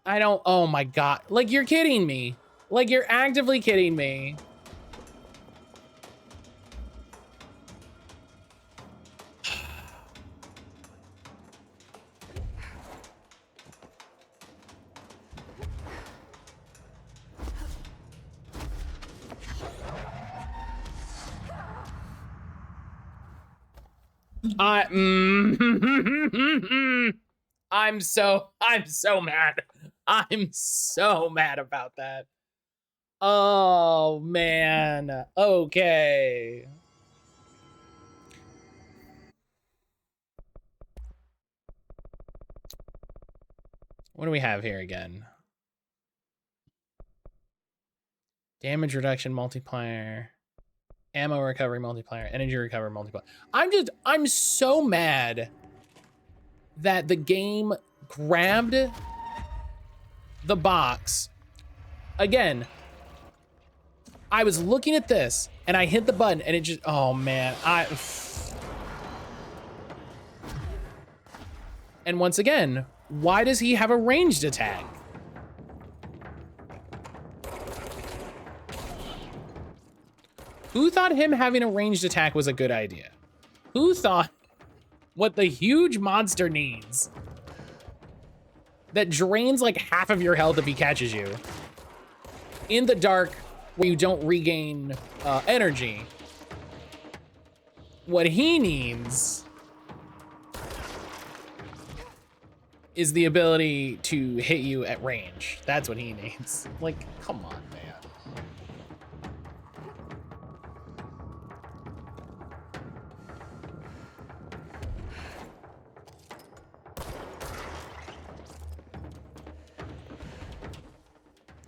Speaker 1: oh my god. Like, you're kidding me. Like, you're actively kidding me. I'm so mad. I'm so mad about that. Oh, man. Okay. What do we have here again? Damage reduction multiplier. Ammo recovery multiplier. Energy recovery multiplier. I'm so mad that the game grabbed the box. Again, I was looking at this and I hit the button and it just, oh man, and once again, why does he have a ranged attack? Who thought him having a ranged attack was a good idea? Who thought what the huge monster needs that drains like half of your health if he catches you in the dark where you don't regain energy? What he needs is the ability to hit you at range. That's what he needs. Like, come on, man.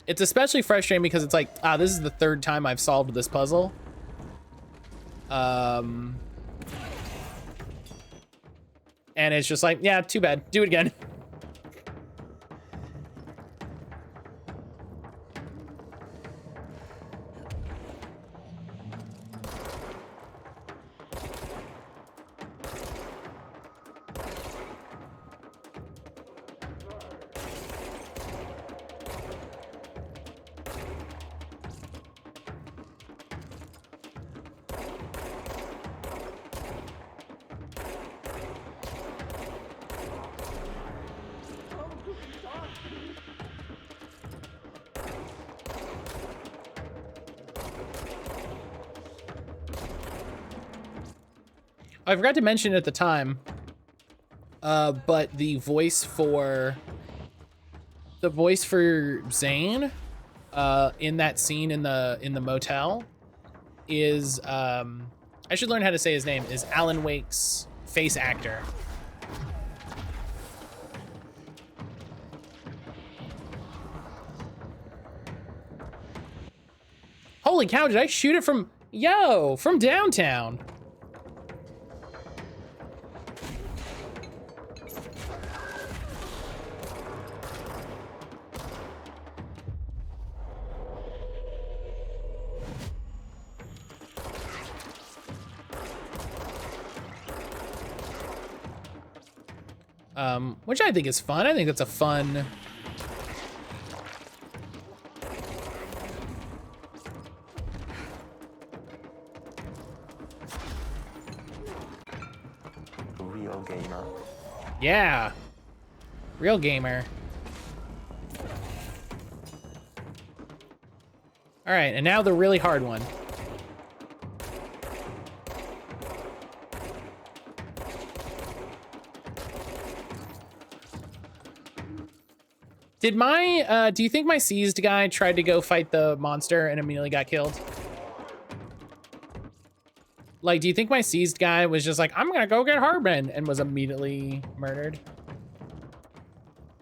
Speaker 1: It's especially frustrating because it's like, this is the third time I've solved this puzzle. And it's just like, yeah, too bad. Do it again. I forgot to mention at the time, but the voice for Zane, in that scene in the motel, is I should learn how to say his name. Is Alan Wake's face actor. Holy cow! Did I shoot it from from downtown? Which I think is fun. I think that's a fun.
Speaker 2: Real gamer.
Speaker 1: Yeah. Real gamer. All right, and now the really hard one. Did my, do you think my seized guy tried to go fight the monster and immediately got killed? Like, do you think my seized guy was just like, I'm gonna go get Harbin, and was immediately murdered?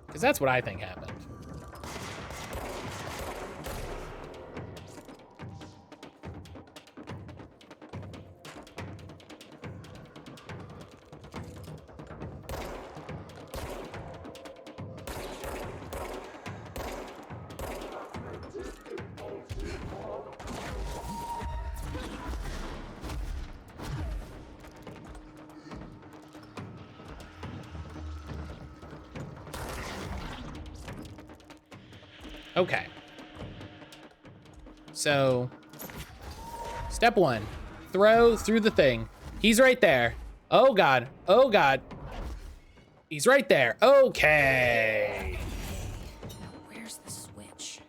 Speaker 1: Because that's what I think happened. Okay. So, step one, throw through the thing. He's right there. Oh God, oh God. He's right there, okay.
Speaker 4: Now where's the switch?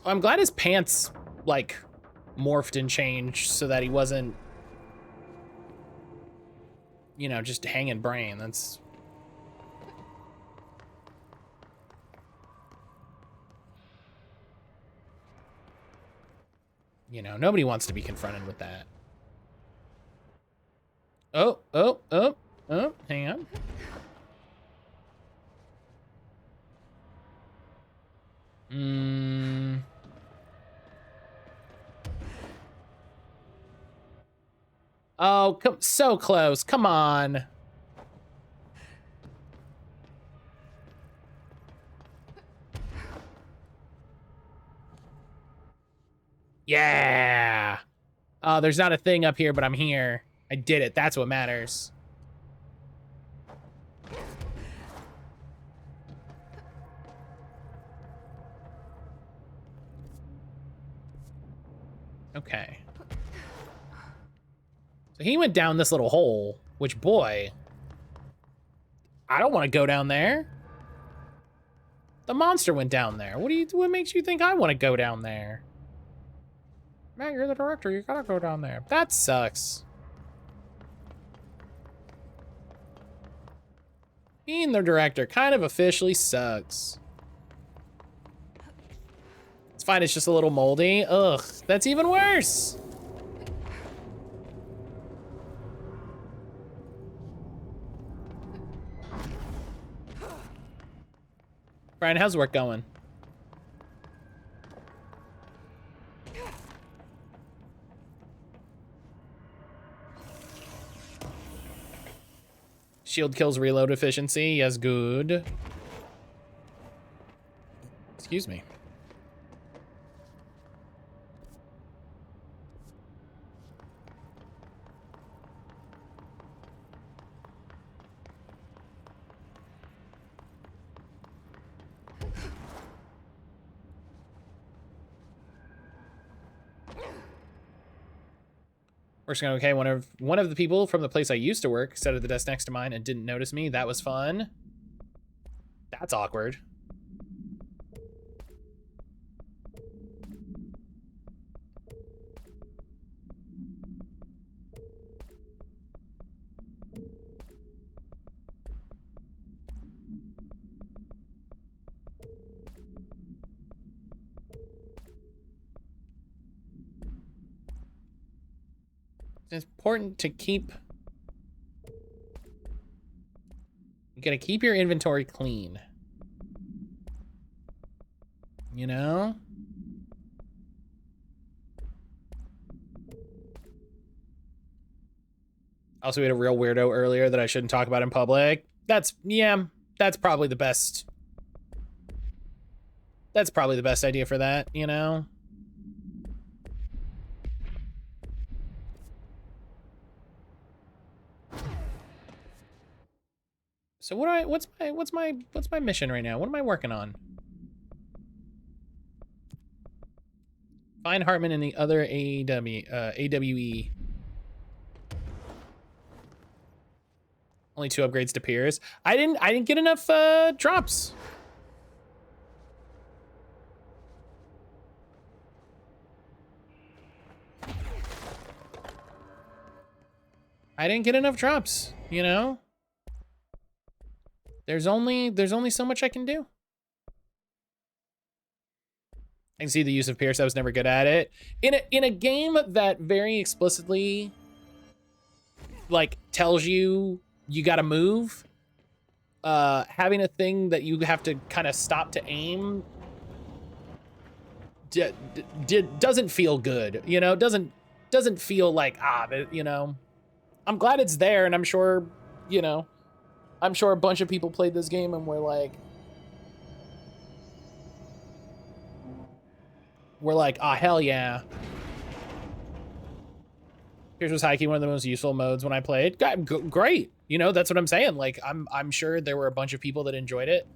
Speaker 1: I'm glad his pants, like, morphed and changed so that he wasn't, you know, just hanging brain. That's... You know, nobody wants to be confronted with that. Oh, hang on. Oh, so close. Come on. Yeah. Oh, there's not a thing up here, but I'm here. I did it. That's what matters. Okay. So he went down this little hole, which, boy, I don't want to go down there. The monster went down there. What makes you think I want to go down there? Matt, you're the director. You gotta go down there. That sucks. Being the director kind of officially sucks. It's fine, it's just a little moldy. Ugh, that's even worse. Brian, how's work going? Shield kills reload efficiency. Yes, good. Excuse me. Works going okay. One of the people from the place I used to work sat at the desk next to mine and didn't notice me. That was fun. That's awkward. It's important to keep... You gotta keep your inventory clean. You know? Also, we had a real weirdo earlier that I shouldn't talk about in public. That's probably the best. That's probably the best idea for that, you know? So what's my mission right now? What am I working on? Find Hartman and the other AWE. Only 2 upgrades to Piers. I didn't get enough drops. I didn't get enough drops, you know? There's only so much I can do. I can see the use of Pierce. I was never good at it. In a game that very explicitly like tells you gotta move, having a thing that you have to kind of stop to aim doesn't feel good, you know? Doesn't feel like, you know. I'm glad it's there, and I'm sure, you know, I'm sure a bunch of people played this game and were like, ah, hell yeah. Here's was hiking, one of the most useful modes when I played. Great. You know, that's what I'm saying. Like, I'm sure there were a bunch of people that enjoyed it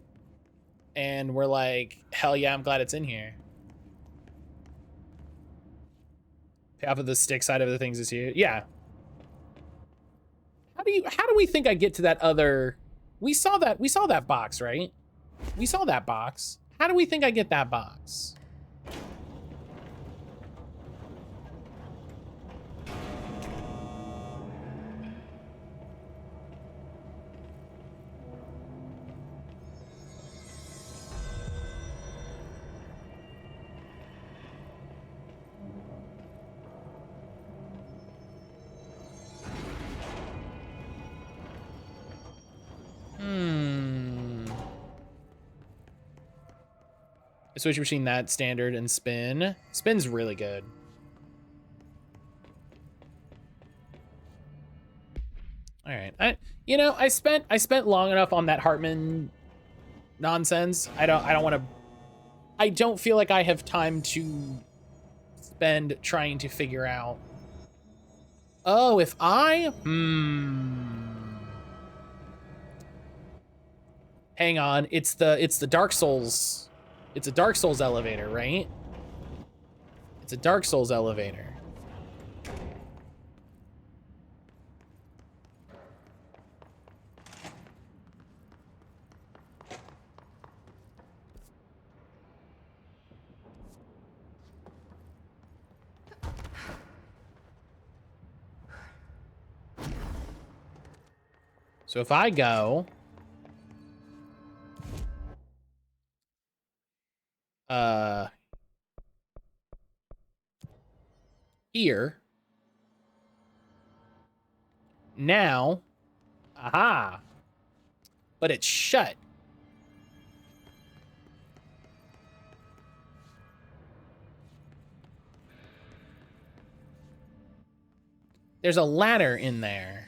Speaker 1: and were like, hell yeah, I'm glad it's in here. Half of the stick side of the things is here. Yeah. How do we think I get to that other... We saw that box, right? We saw that box. How do we think I get that box? I switch between that standard and spin. Spin's really good. All right, I spent long enough on that Hartman nonsense. I don't feel like I have time to spend trying to figure out. Oh, if I hang on, it's the Dark Souls. It's a Dark Souls elevator, right? It's a Dark Souls elevator. So if I go... here. Now. Aha. But it's shut. There's a ladder in there.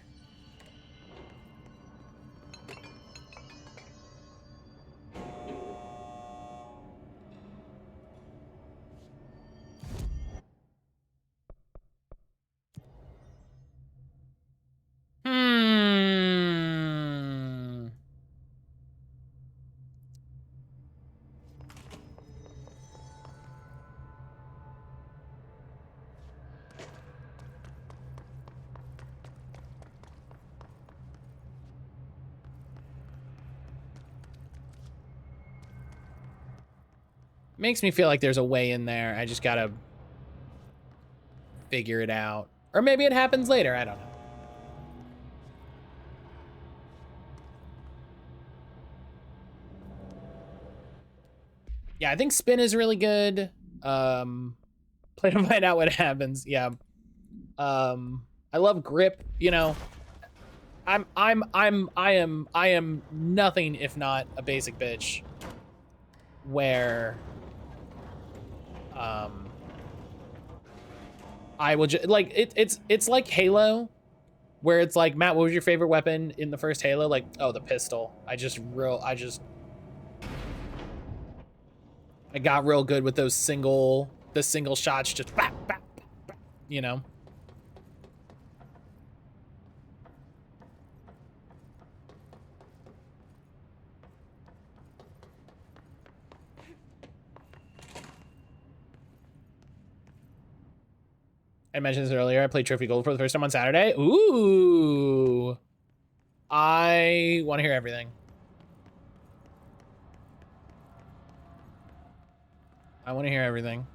Speaker 1: Makes me feel like there's a way in there. I just gotta figure it out. Or maybe it happens later, I don't know. Yeah, I think spin is really good. Play to find out what happens. Yeah. I love grip, you know. I am nothing if not a basic bitch. Where I will just like it's like Halo, where it's like, Matt, what was your favorite weapon in the first Halo? Like, oh, the pistol. I got real good with the single shots, just bap, bap, bap, bap, you know. I mentioned this earlier. I played Trophy Gold for the first time on Saturday. Ooh. I want to hear everything. I want to hear everything.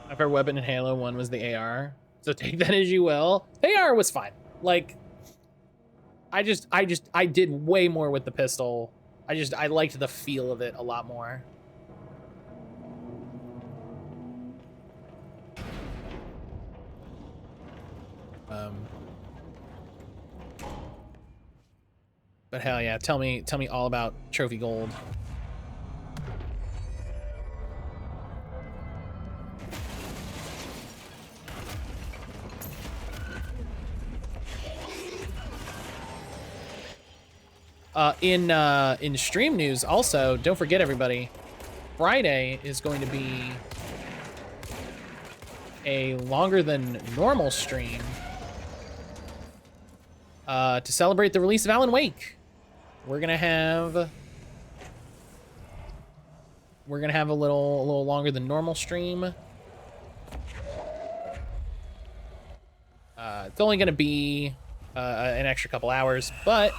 Speaker 1: My favorite weapon in Halo 1 was the AR. So take that as you will. The AR was fine. Like, I did way more with the pistol. I liked the feel of it a lot more. But hell yeah, tell me all about Trophy Gold. In stream news also, don't forget everybody, Friday is going to be a longer than normal stream to celebrate the release of Alan Wake. We're gonna have a little longer than normal stream. It's only gonna be an extra couple hours, but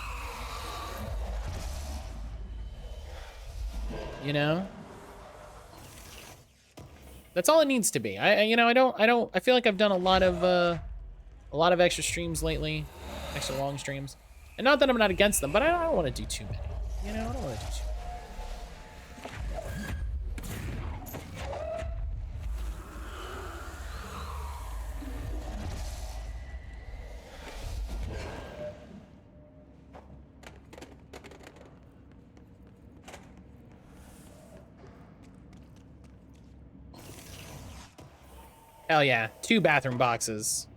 Speaker 1: you know, that's all it needs to be. I feel like I've done a lot of extra streams lately, extra long streams, and not that I'm not against them, but I don't want to do too many. You know, I don't want to do too many. Hell yeah, 2 bathroom boxes.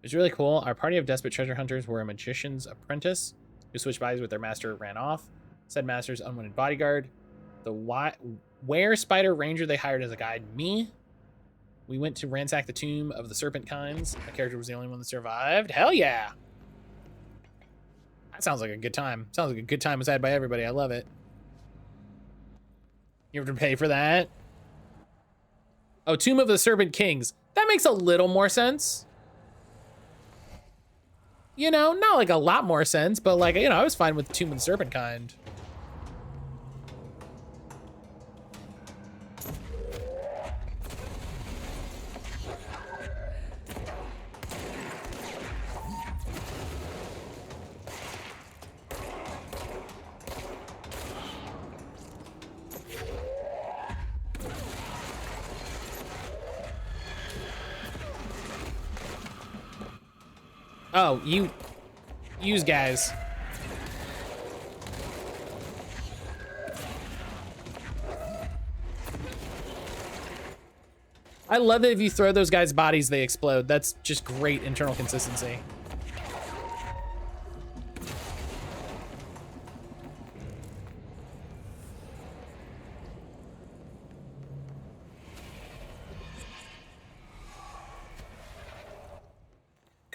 Speaker 1: It's really cool. Our party of desperate treasure hunters were a magician's apprentice who switched bodies with their master, ran off. Said master's unwanted bodyguard. The where spider ranger they hired as a guide, me. We went to ransack the tomb of the serpent kinds. My character was the only one that survived. Hell yeah. That sounds like a good time. Sounds like a good time was had by everybody. I love it. You have to pay for that? Oh, Tomb of the Serpent Kings. That makes a little more sense. You know, not like a lot more sense, but like, you know, I was fine with Tomb of the Serpent kind. Oh, use guys. I love that if you throw those guys' bodies, they explode. That's just great internal consistency.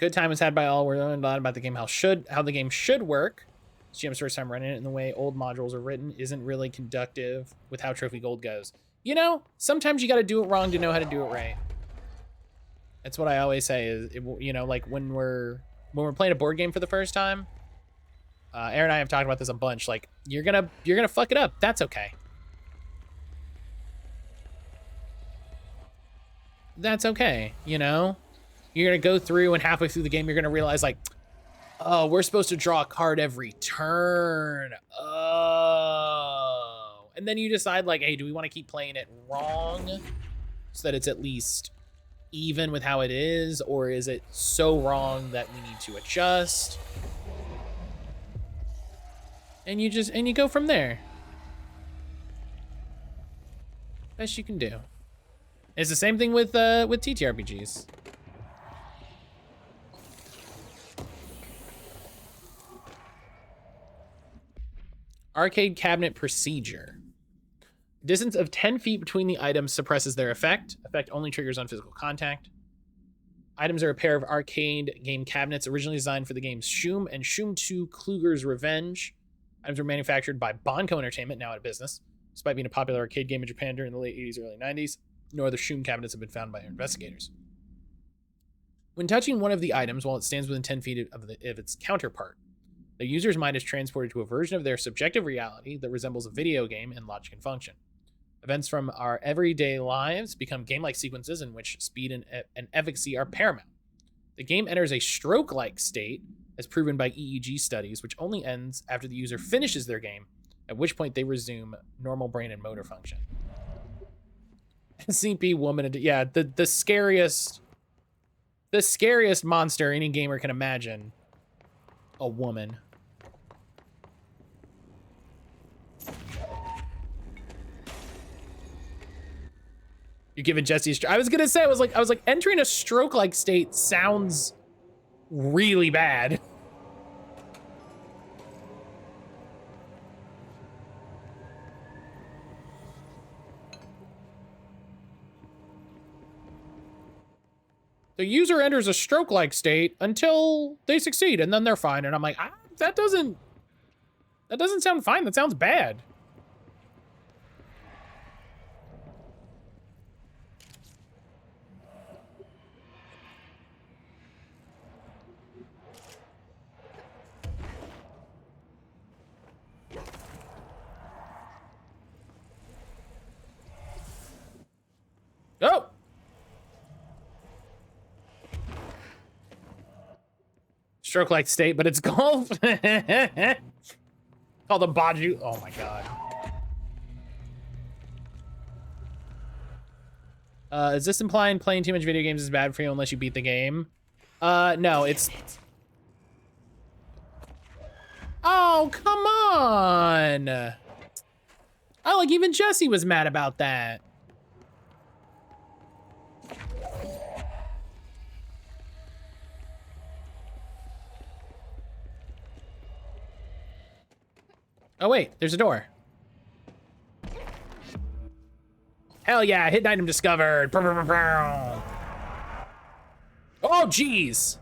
Speaker 1: Good time was had by all. We're learning a lot about the game, how the game should work. It's GM's first time running it, and the way old modules are written isn't really conductive with how Trophy Gold goes. You know, sometimes you got to do it wrong to know how to do it right. That's what I always say. Is you know, like when we're playing a board game for the first time. Aaron and I have talked about this a bunch. Like you're gonna fuck it up. That's okay. That's okay. You know, you're gonna go through and halfway through the game, you're gonna realize like, oh, we're supposed to draw a card every turn. Oh, and then you decide like, hey, do we want to keep playing it wrong so that it's at least even with how it is, or is it so wrong that we need to adjust? And you go from there. Best you can do. It's the same thing with TTRPGs. Arcade cabinet procedure. Distance of 10 feet between the items suppresses their effect. Effect only triggers on physical contact. Items are a pair of arcade game cabinets originally designed for the games Shoom and Shoom 2 Kluger's Revenge. Items were manufactured by Bonko Entertainment, now out of business. Despite being a popular arcade game in Japan during the late 80s, early 90s, no other Shoom cabinets have been found by investigators. When touching one of the items while it stands within 10 feet of its counterpart, the user's mind is transported to a version of their subjective reality that resembles a video game in logic and function. Events from our everyday lives become game-like sequences in which speed and efficacy are paramount. The game enters a stroke-like state, as proven by EEG studies, which only ends after the user finishes their game, at which point they resume normal brain and motor function. CP woman, yeah, the scariest monster any gamer can imagine. A woman. You're giving Jesse a stroke. I was gonna say, I was like entering a stroke-like state sounds really bad. The user enters a stroke-like state until they succeed, and then they're fine. And I'm like, that doesn't sound fine. That sounds bad. Oh! Stroke-like state, but it's golf. Called a Baju. Oh my god. Is this implying playing too much video games is bad for you unless you beat the game? No, it's... Oh, come on! Oh, like even Jesse was mad about that. Oh wait, there's a door. Hell yeah, hidden item discovered. Oh jeez.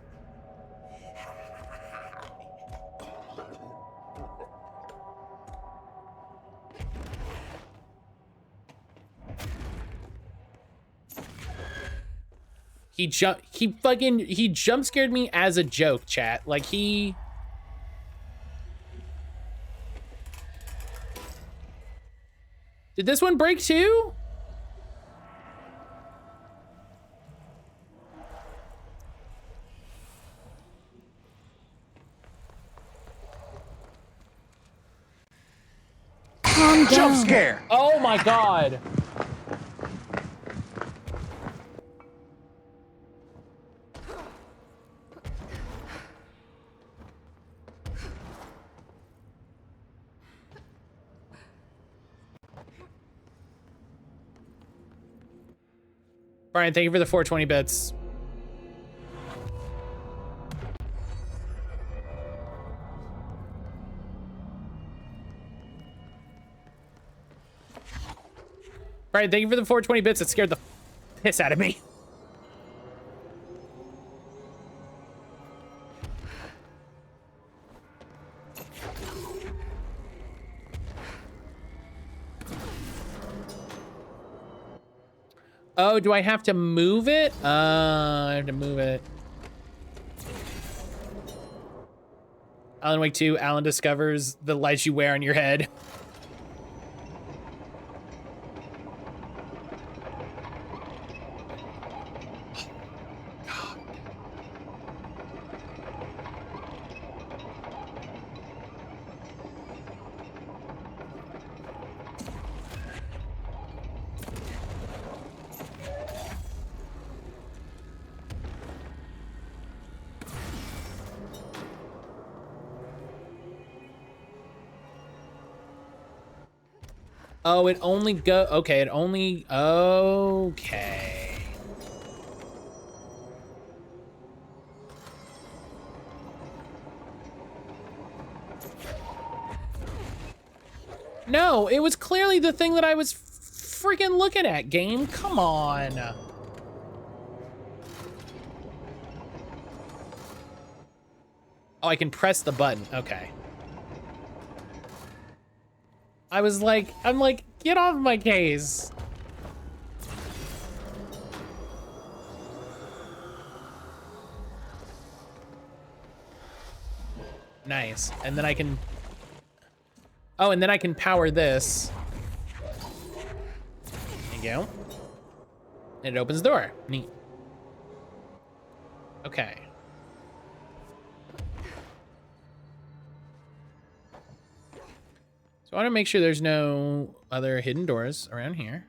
Speaker 1: He jump scared me as a joke, chat. Like he... Did this one break too?
Speaker 8: Calm down.
Speaker 2: Jump scare!
Speaker 1: Oh my god. Brian, thank you for the 420 bits. Brian, thank you for the 420 bits. It scared the piss out of me. Oh, do I have to move it? I have to move it. Alan Wake 2, Alan discovers the lights you wear on your head. Oh, it only go, okay, it only, okay. No, it was clearly the thing that I was freaking looking at, game. Come on. Oh, I can press the button. Okay. I'm like, get off my case. Nice. And then I can, oh, and then I can power this. There you go. And it opens the door. Neat. Okay. So I want to make sure there's no other hidden doors around here.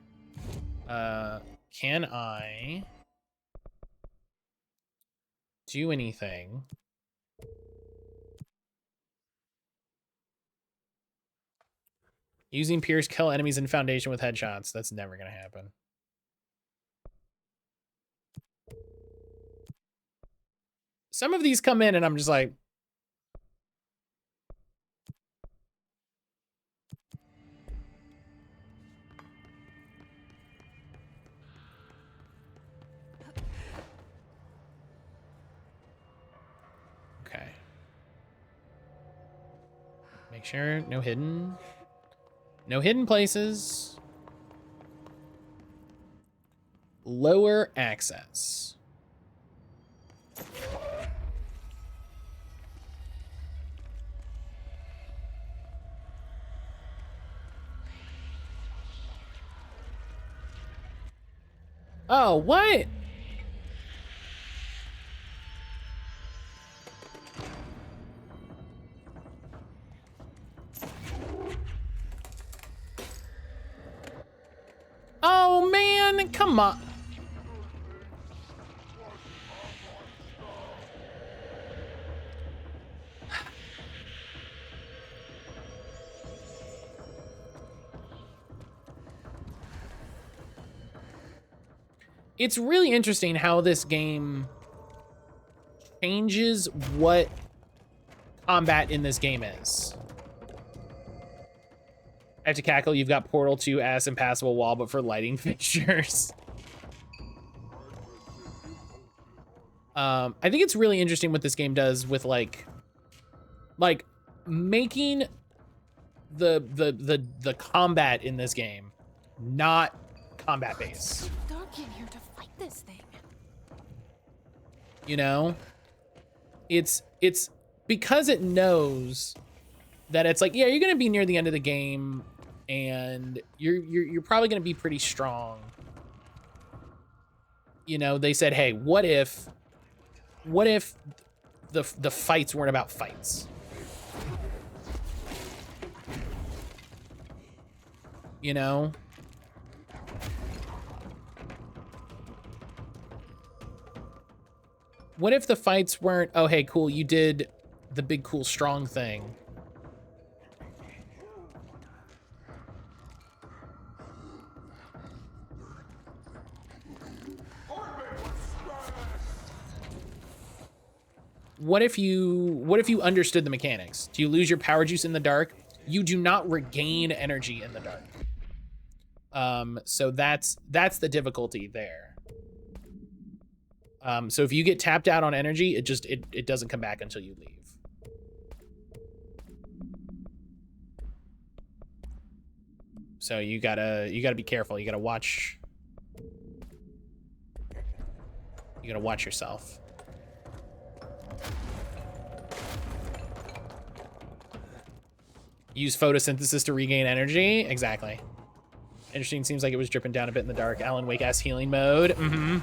Speaker 1: Can I do anything? Using Pierce, kill enemies in Foundation with headshots. That's never gonna happen. Some of these come in and I'm just like, okay. Make sure no hidden places. Lower access. Oh, what? Oh man, come on. It's really interesting how this game changes what combat in this game is. I have to cackle, you've got Portal 2 as impassable wall, but for lighting fixtures. I think it's really interesting what this game does with like making the combat in this game not combat based.
Speaker 4: Dark in here to fight this thing.
Speaker 1: You know, it's because it knows that it's like, yeah, you're gonna be near the end of the game and you're probably gonna be pretty strong. You know, they said, hey, what if the fights weren't about fights? You know? What if the fights weren't, oh, hey, cool, you did the big, cool, strong thing. What if you understood the mechanics? Do you lose your power juice in the dark? You do not regain energy in the dark. So that's the difficulty there. So if you get tapped out on energy, it doesn't come back until you leave. So you gotta be careful. You gotta watch You gotta watch yourself. Use photosynthesis to regain energy. Exactly. Interesting. Seems like it was dripping down a bit in the dark. Alan Wake-ass healing mode. Mm-hmm.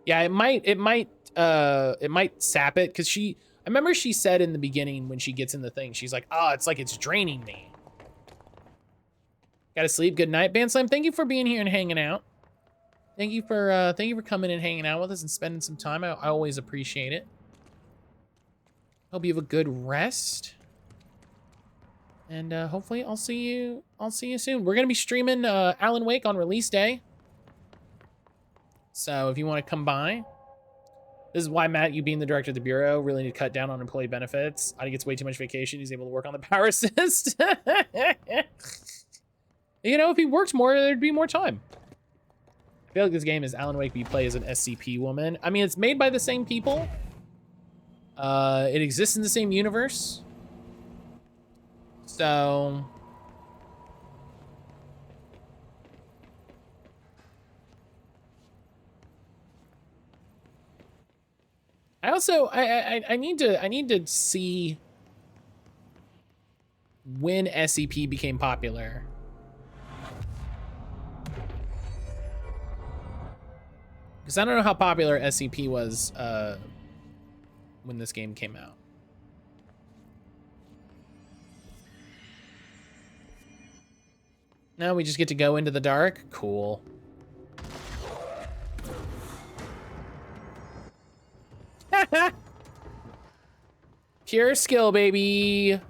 Speaker 1: Yeah, it might sap it, because I remember she said in the beginning when she gets in the thing, she's like, oh, it's like it's draining me. Gotta sleep. Good night. Banslam, thank you for being here and hanging out. Thank you for coming and hanging out with us and spending some time. I always appreciate it. Hope you have a good rest. And hopefully I'll see you soon. We're gonna be streaming Alan Wake on release day. So if you want to come by, this is why Matt, you being the director of the bureau, really need to cut down on employee benefits. Adi gets way too much vacation. He's able to work on the power assist. You know, if he worked more, there'd be more time. I feel like this game is Alan Wake, but you play as an SCP woman. I mean, it's made by the same people. It exists in the same universe. So... I also I need to see when SCP became popular. Because I don't know how popular SCP was when this game came out. Now we just get to go into the dark? Cool. Pure skill, baby.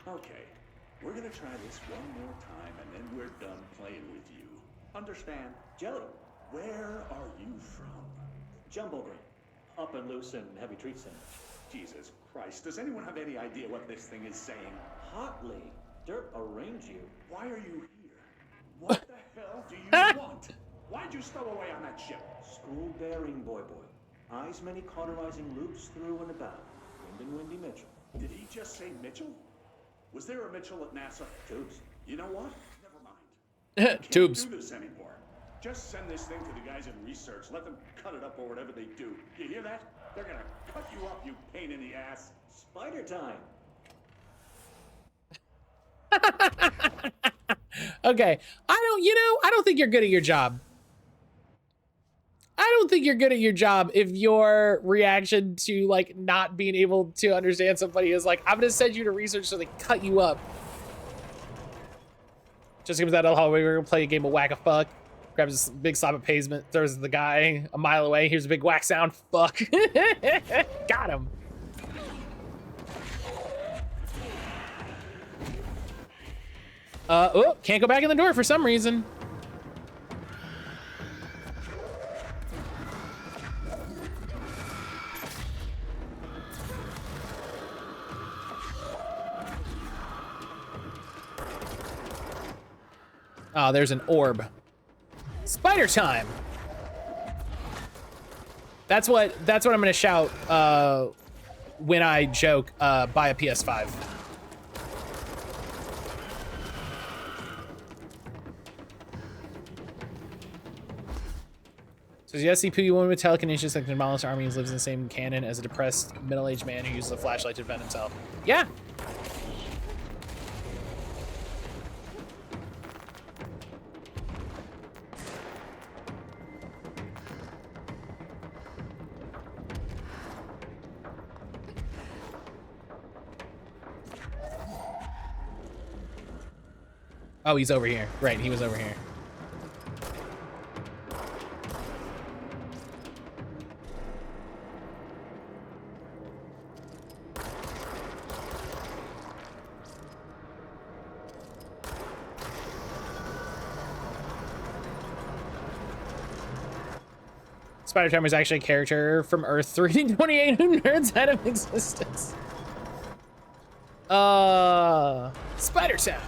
Speaker 8: Okay, we're gonna try this one more time and then we're done playing with you. Understand?
Speaker 9: Jelly,
Speaker 8: Where are you from?
Speaker 9: Jumbo Green, up and loose and heavy treat center.
Speaker 8: Jesus Christ, does anyone have any idea what this thing is saying?
Speaker 9: Hotly, dirt arrange you.
Speaker 8: Why are you here? What the hell do you want? Why'd you stow away on that ship?
Speaker 9: School bearing boy. Eyes many cauterizing loops through and about. Wind and Windy Mitchell.
Speaker 8: Did he just say Mitchell? Was there a Mitchell at NASA?
Speaker 9: Tubes.
Speaker 8: You know what? Never mind. Can't
Speaker 1: Tubes.
Speaker 8: do this anymore. Just send this thing to the guys in research. Let them cut it up or whatever they do. You hear that? They're gonna cut you up, you pain in the ass.
Speaker 9: Spider time.
Speaker 1: Okay, I don't think you're good at your job. I don't think you're good at your job if your reaction to like not being able to understand somebody is like, I'm gonna send you to research so they cut you up. Just comes out of the hallway, we're gonna play a game of whack-a-fuck. Grabs this big slab of pavement, throws it at the guy a mile away. Here's a big whack sound. Fuck. Got him. Oh, can't go back in the door for some reason. Oh, there's an orb. Spider time. That's what I'm gonna shout when I joke buy a PS5. So the SCP woman with telekinesis that can demolish armies lives in the same canon as a depressed middle-aged man who uses a flashlight to defend himself. Yeah. Oh, he's over here. Right, he was over here. Spider Timer is actually a character from Earth 328 who nerds out of existence. Spider Town.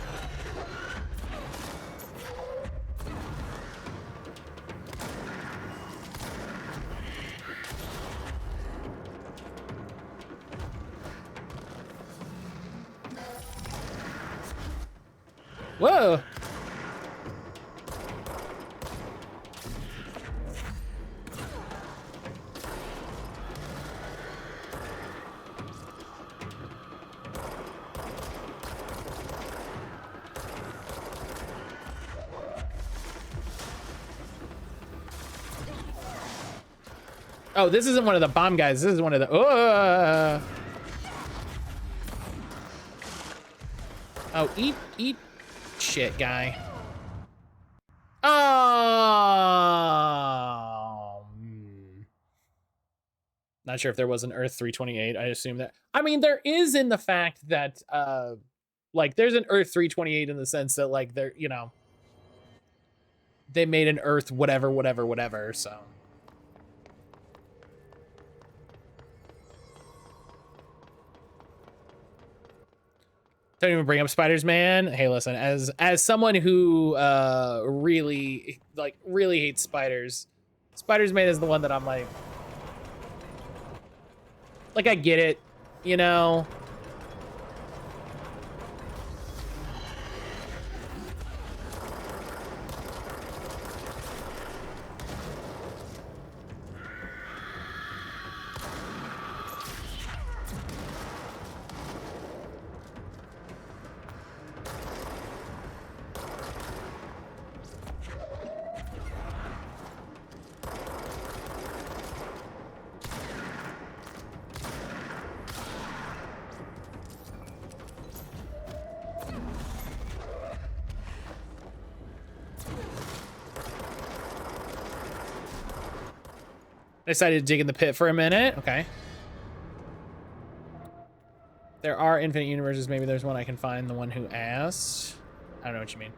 Speaker 1: Whoa. Oh, this isn't one of the bomb guys. This is one of the... Oh, eat shit, guy. Oh. Not sure if there was an Earth 328. I assume that. I mean, there is in the fact that, like, there's an Earth 328 in the sense that, like, they're, you know, they made an Earth whatever, so... Don't even bring up spiders, man. Hey, listen, as someone who really hates spiders, Spiders Man is the one that I'm like I get it, you know. I decided to dig in the pit for a minute. Okay. There are infinite universes. Maybe there's one I can find. The one who asked. I don't know what you mean.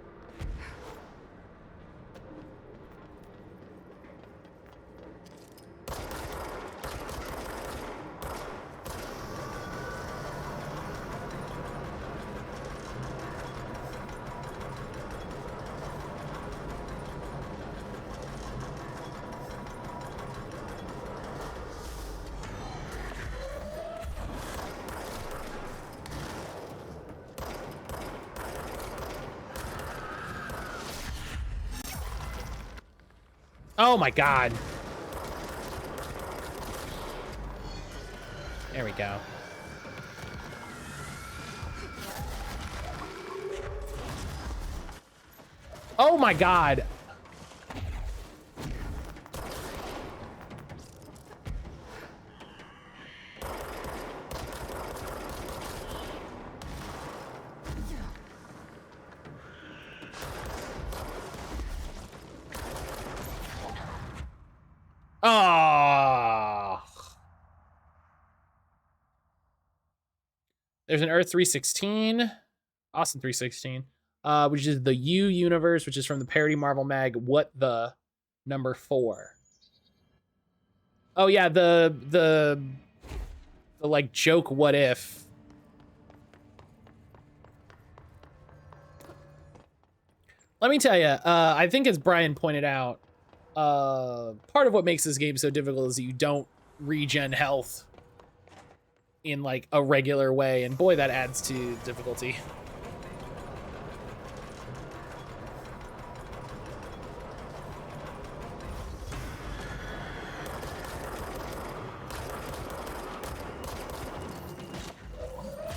Speaker 1: Oh my God. There we go. Oh my God. Oh. There's an Earth 316, Austin 316, which is the U universe, which is from the parody Marvel mag. What the number 4? Oh yeah, the like joke. What if? Let me tell you. I think as Brian pointed out. Part of what makes this game so difficult is that you don't regen health in like a regular way, and boy, that adds to difficulty.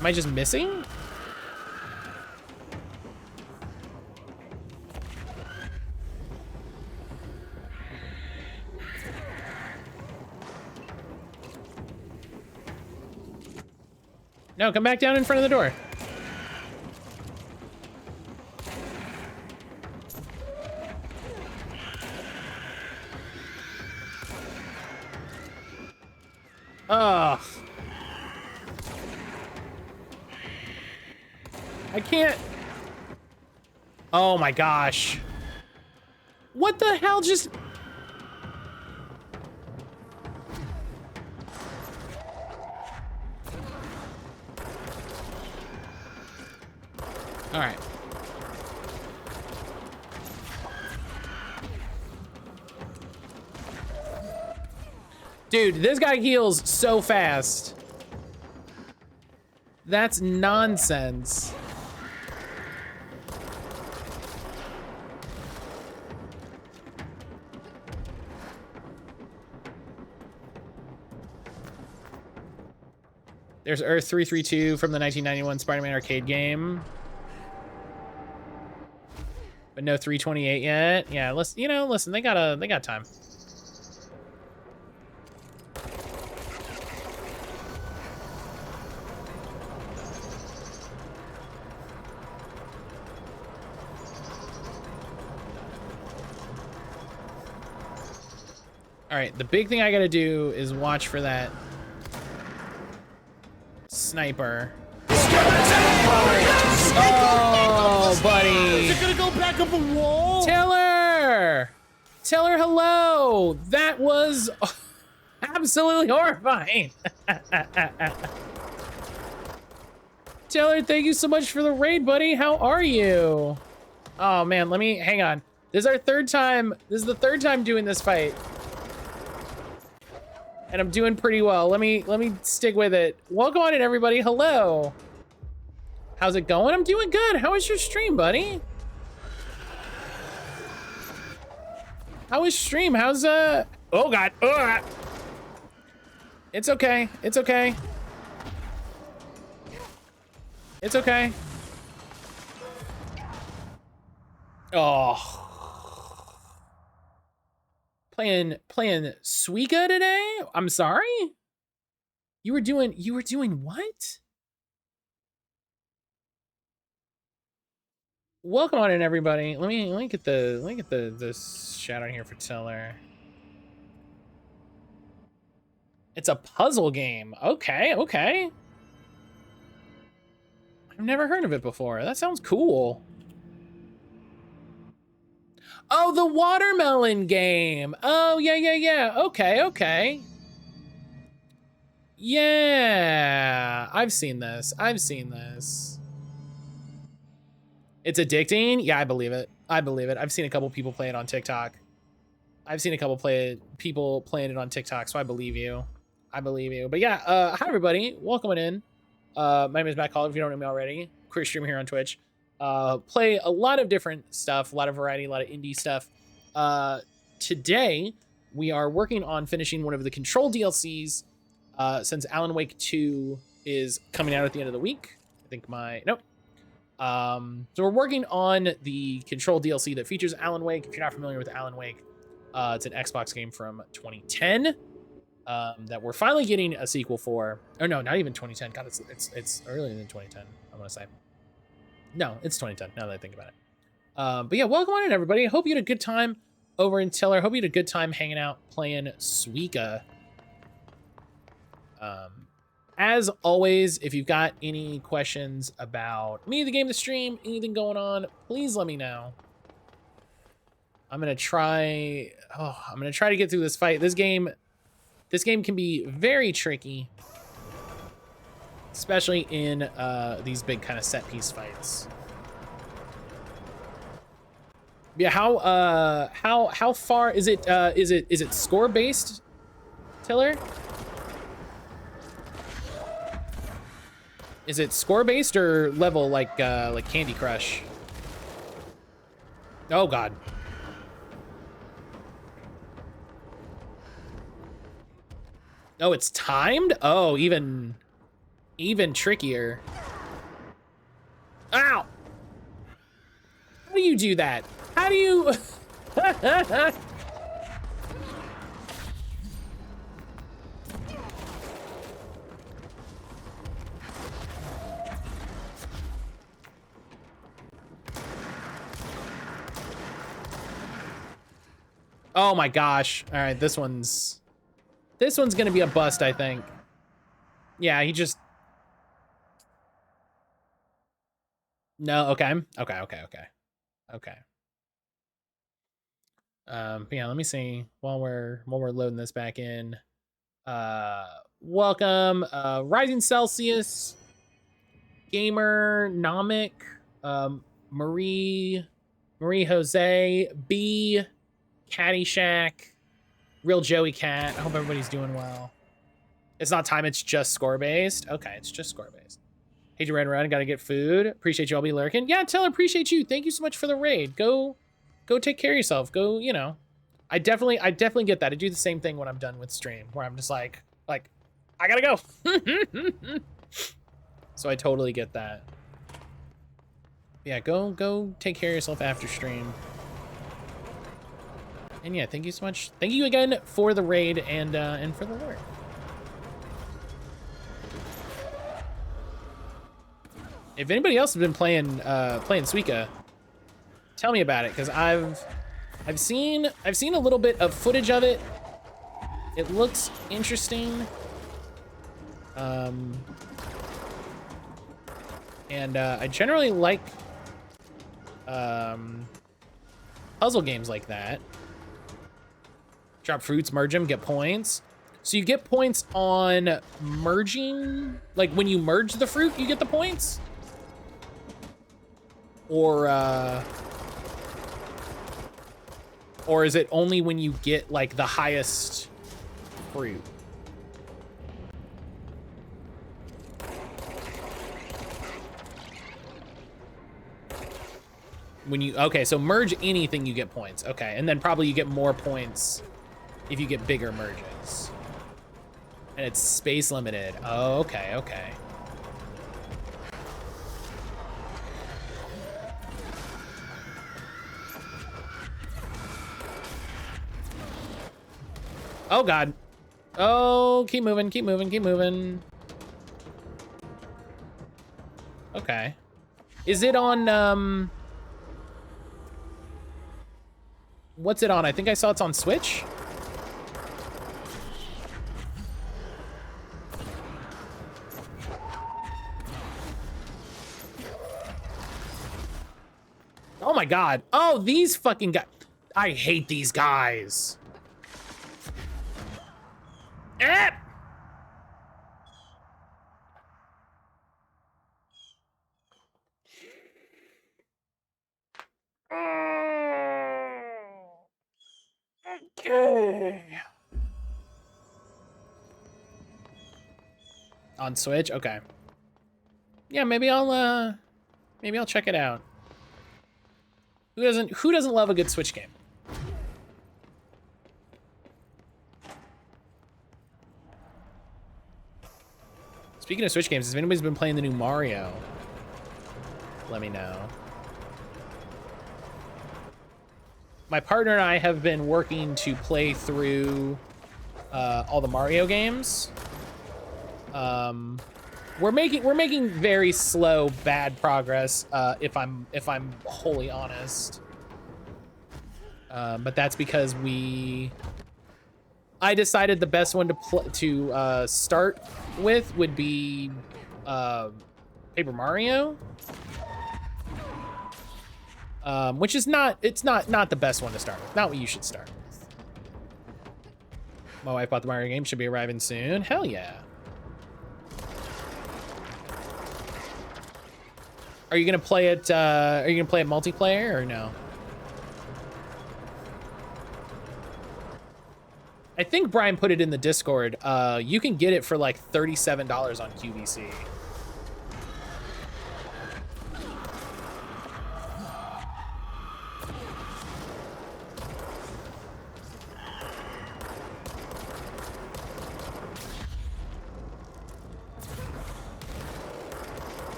Speaker 1: Am I just missing? No, come back down in front of the door. Ugh. I can't. Oh my gosh. What the hell just... All right. Dude, this guy heals so fast. That's nonsense. There's Earth 332 from the 1991 Spider-Man arcade game. But no 328 yet. Yeah, listen, they got time. All right, the big thing I gotta do is watch for that sniper. Oh, buddy.
Speaker 10: Is it gonna go back up a wall?
Speaker 1: Tiller, hello. That was absolutely horrifying. Tiller, thank you so much for the raid, buddy. How are you? Oh man, hang on. This is our third time. This is the third time doing this fight. And I'm doing pretty well. Let me stick with it. Welcome on in, everybody. Hello. How's it going? I'm doing good. How was your stream, buddy? How was stream? How's oh god. Ugh. It's okay. It's okay. It's okay. Oh. Playing Suika today? I'm sorry? You were doing what? Welcome on in, everybody. Let me get the shout out here for Tiller. It's a puzzle game. Okay. I've never heard of it before. That sounds cool. Oh, the watermelon game. Oh, yeah. Okay. Yeah, I've seen this. It's addicting? Yeah, I believe it. I've seen a couple people play it on TikTok. People playing it on TikTok, so I believe you. But yeah, hi everybody. Welcome in. My name is mattcaulder, if you don't know me already. Queer streamer here on Twitch. Play a lot of different stuff, a lot of variety, a lot of indie stuff. Today, we are working on finishing one of the Control DLCs, since Alan Wake 2 is coming out at the end of the week. I think so we're working on the Control DLC that features Alan Wake. If you're not familiar with Alan Wake, it's an Xbox game from 2010, that we're finally getting a sequel for. Oh no, not even 2010. God, it's earlier than 2010, I'm gonna say. No, it's 2010, now that I think about it. But yeah, welcome on in, everybody. I hope you had a good time over in Tiller. Hope you had a good time hanging out, playing Suika. As always, if you've got any questions about me, the game, the stream, anything going on, please let me know. I'm gonna try to get through this fight. This game can be very tricky, especially in these big kind of set piece fights. Yeah, how far is it? Is it score based, Tiller? Is it score based or level like Candy Crush? Oh god. Oh, it's timed? Oh, even trickier. Ow! How do you do that? How do you... Oh my gosh. All right, this one's gonna be a bust, I think. Yeah, he just... No, okay. Yeah, let me see while we're loading this back in. Welcome, Rising Celsius, Gamer, Nomic, Marie Jose, B, Caddyshack, Real Joey Cat. I hope everybody's doing well. It's not time, it's just score-based. Okay, it's just score-based. Hey, you ran around, gotta get food. Appreciate you all be lurking. Yeah, Taylor, appreciate you. Thank you so much for the raid. Go take care of yourself. Go, you know. I definitely get that. I do the same thing when I'm done with stream, where I'm just like, I gotta go. So I totally get that. Yeah, go take care of yourself after stream. And yeah, thank you so much. Thank you again for the raid and for the lure. If anybody else has been playing Suika, tell me about it, because I've seen a little bit of footage of it. It looks interesting. And I generally like puzzle games like that. Drop fruits, merge them, get points. So you get points on merging, like when you merge the fruit, you get the points? Or is it only when you get like the highest fruit? When you, okay, so merge anything, you get points. Okay, and then probably you get more points if you get bigger merges. And it's space limited. Oh, okay, okay. Oh, God. Oh, keep moving, keep moving, keep moving. Okay. Is it on, what's it on? I think I saw it's on Switch. Oh my God. Oh, these fucking guys. I hate these guys. Eh! Okay. On Switch? Okay. Yeah, maybe I'll check it out. Who doesn't love a good Switch game? Speaking of Switch games, if anybody's been playing the new Mario, let me know. My partner and I have been working to play through all the Mario games. We're making very slow, bad progress. If I'm wholly honest, but that's because I decided the best one to start with would be Paper Mario, which is not the best one to start with. Not what you should start with. My wife bought the Mario game. Should be arriving soon. Hell yeah. Are you gonna play it? Are you gonna play it multiplayer or no? I think Brian put it in the Discord. You can get it for like $37 on QVC.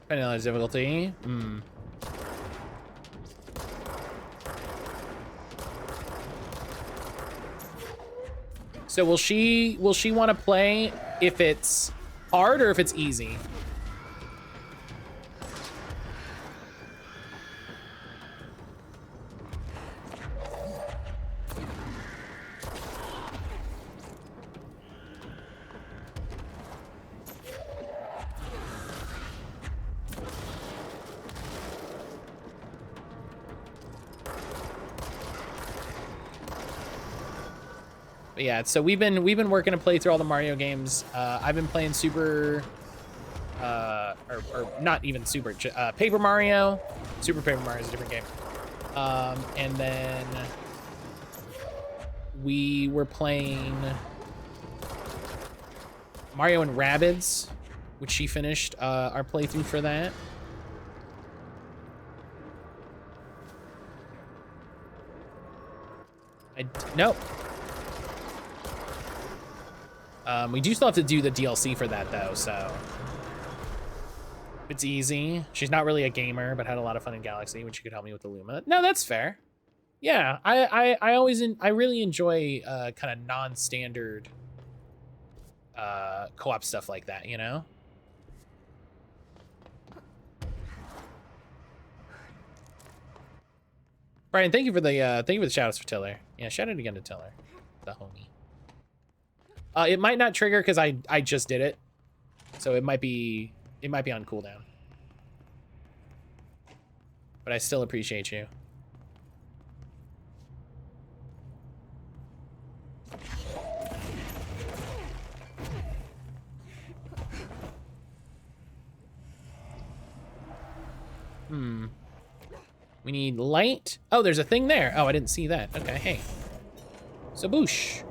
Speaker 1: Depending on the difficulty. So will she want to play if it's hard or if it's easy? But yeah, so we've been working to play through all the Mario games. I've been playing Super or not even Super, Paper Mario. Super Paper Mario is a different game. And then we were playing Mario and Rabbids, which she finished our playthrough for that. Nope. We do still have to do the DLC for that though, so it's easy. She's not really a gamer, but had a lot of fun in Galaxy, which she could help me with the Luma. No, that's fair. Yeah, I really enjoy kind of non-standard co-op stuff like that, you know? Brian, thank you for the shout outs for Tiller. Yeah, shout out again to Tiller, the homie. It might not trigger because I just did it, so it might be on cooldown. But I still appreciate you. We need light. Oh, there's a thing there. Oh, I didn't see that. Okay, hey. Saboosh.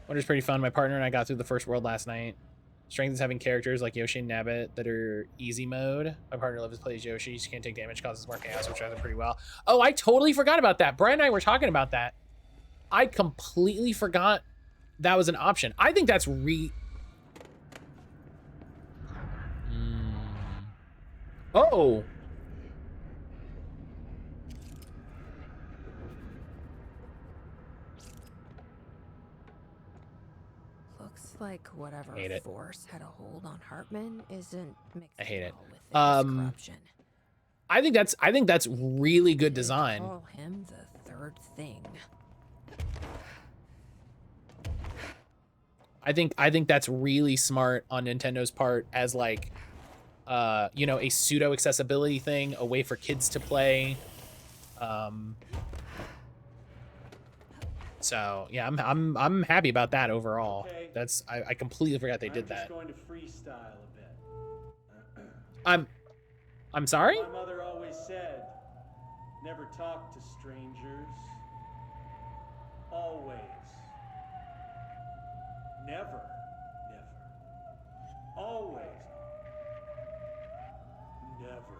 Speaker 1: Wonder's pretty fun. My partner and I got through the first world last night. Strength is having characters like Yoshi and Nabbit that are easy mode. My partner loves plays Yoshi. She can't take damage, causes more chaos, which I did pretty well. Oh, I totally forgot about that. Brian and I were talking about that. I completely forgot that was an option. I think that's Oh.
Speaker 4: Looks like whatever force had a hold on Hartman isn't mixed
Speaker 1: I hate it.
Speaker 4: well with this corruption.
Speaker 1: I think that's really good design.
Speaker 4: Call him the third thing.
Speaker 1: I think that's really smart on Nintendo's part as like you know, a pseudo accessibility thing, a way for kids to play. So yeah, I'm happy about that overall.
Speaker 11: Okay.
Speaker 1: That's I completely forgot they did that.
Speaker 11: I'm just going to freestyle a bit.
Speaker 1: I'm sorry?
Speaker 11: My mother always said, never talk to strangers. Always. Never. Always. Never.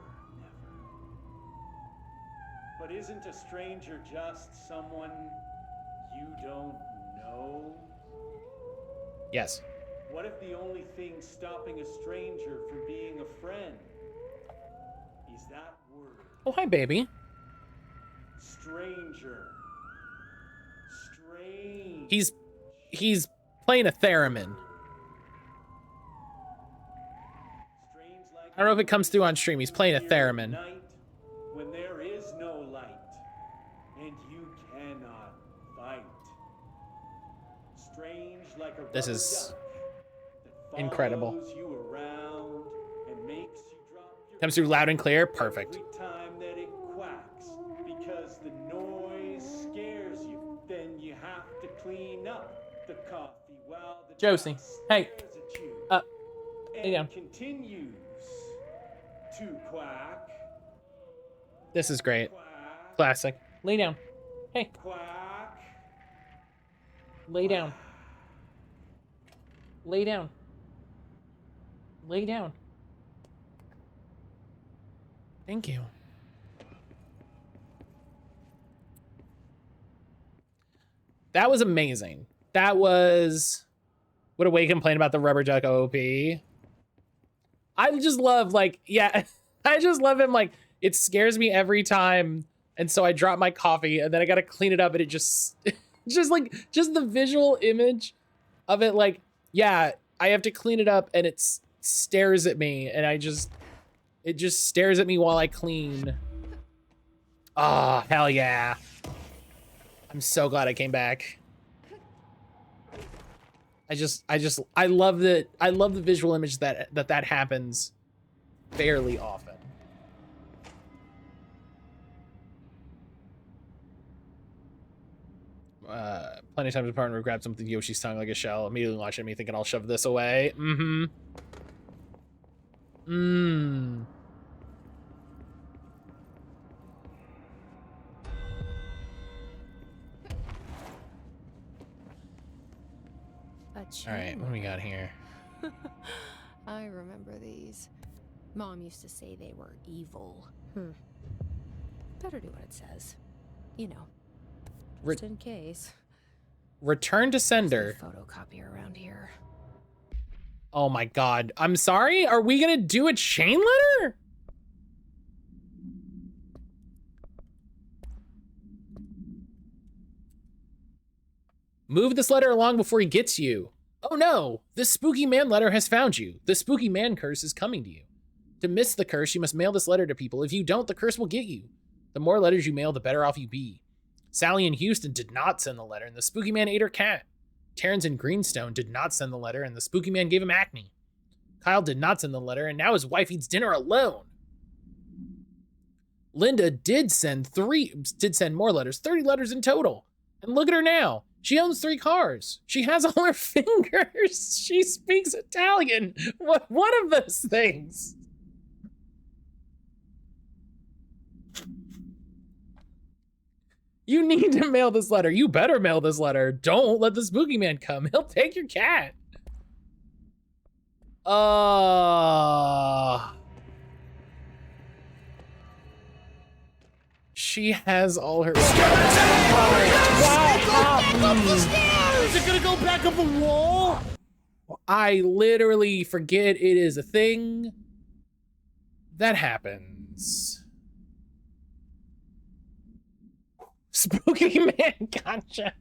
Speaker 11: But isn't a stranger just someone you don't know?
Speaker 1: Yes.
Speaker 11: What if the only thing stopping a stranger from being a friend is that word?
Speaker 1: Oh, hi, baby.
Speaker 11: Stranger. Strange.
Speaker 1: He's playing a theremin. I don't know if it comes through on stream. He's playing a theremin.
Speaker 11: Night when there is no light and you cannot fight. Strange like a
Speaker 1: This is
Speaker 11: that
Speaker 1: incredible.
Speaker 11: follows you around and makes you drop your
Speaker 1: Comes through loud and clear. Perfect.
Speaker 11: every time that it quacks because the noise scares you. Then you have to clean up the coffee while the
Speaker 1: Josie,
Speaker 11: dog
Speaker 1: hey.
Speaker 11: stares at you
Speaker 1: Lay down.
Speaker 11: and continues to quack.
Speaker 1: This is great.
Speaker 11: Quack.
Speaker 1: Classic. Lay down. Hey,
Speaker 11: Quack.
Speaker 1: lay down. Lay down. Lay down. Thank you. That was amazing. That was... What a way to complain about the rubber duck OP. I just love, like, yeah, I just love him, like, it scares me every time, and so I drop my coffee, and then I gotta clean it up, and it just, just the visual image of it, like, yeah, I have to clean it up, and it stares at me, and it just stares at me while I clean. Oh, hell yeah. I'm so glad I came back. I love that. I love the visual image that happens fairly often. Plenty of times the partner would grab something Yoshi's tongue like a shell, immediately launch at me thinking I'll shove this away. All right, what do we got here?
Speaker 4: I remember these. Mom used to say they were evil. Better do what it says. You know, just in case.
Speaker 1: Return to sender.
Speaker 4: Photocopier around here.
Speaker 1: Oh my god. I'm sorry? Are we gonna do a chain letter? Move this letter along before he gets you. Oh no, this spooky man letter has found you. The spooky man curse is coming to you. To miss the curse, you must mail this letter to people. If you don't, the curse will get you. The more letters you mail, the better off you be. Sally in Houston did not send the letter, and the spooky man ate her cat. Terrence in Greenstone did not send the letter, and the spooky man gave him acne. Kyle did not send the letter, and now his wife eats dinner alone. Linda did send more letters, 30 letters in total. And look at her now. She owns 3 cars. She has all her fingers. She speaks Italian. What one of those things? You need to mail this letter. You better mail this letter. Don't let the spooky man come. He'll take your cat. She has all her.
Speaker 10: Is it gonna go back up a wall?
Speaker 1: I literally forget it is a thing that happens. Spooky man, gotcha.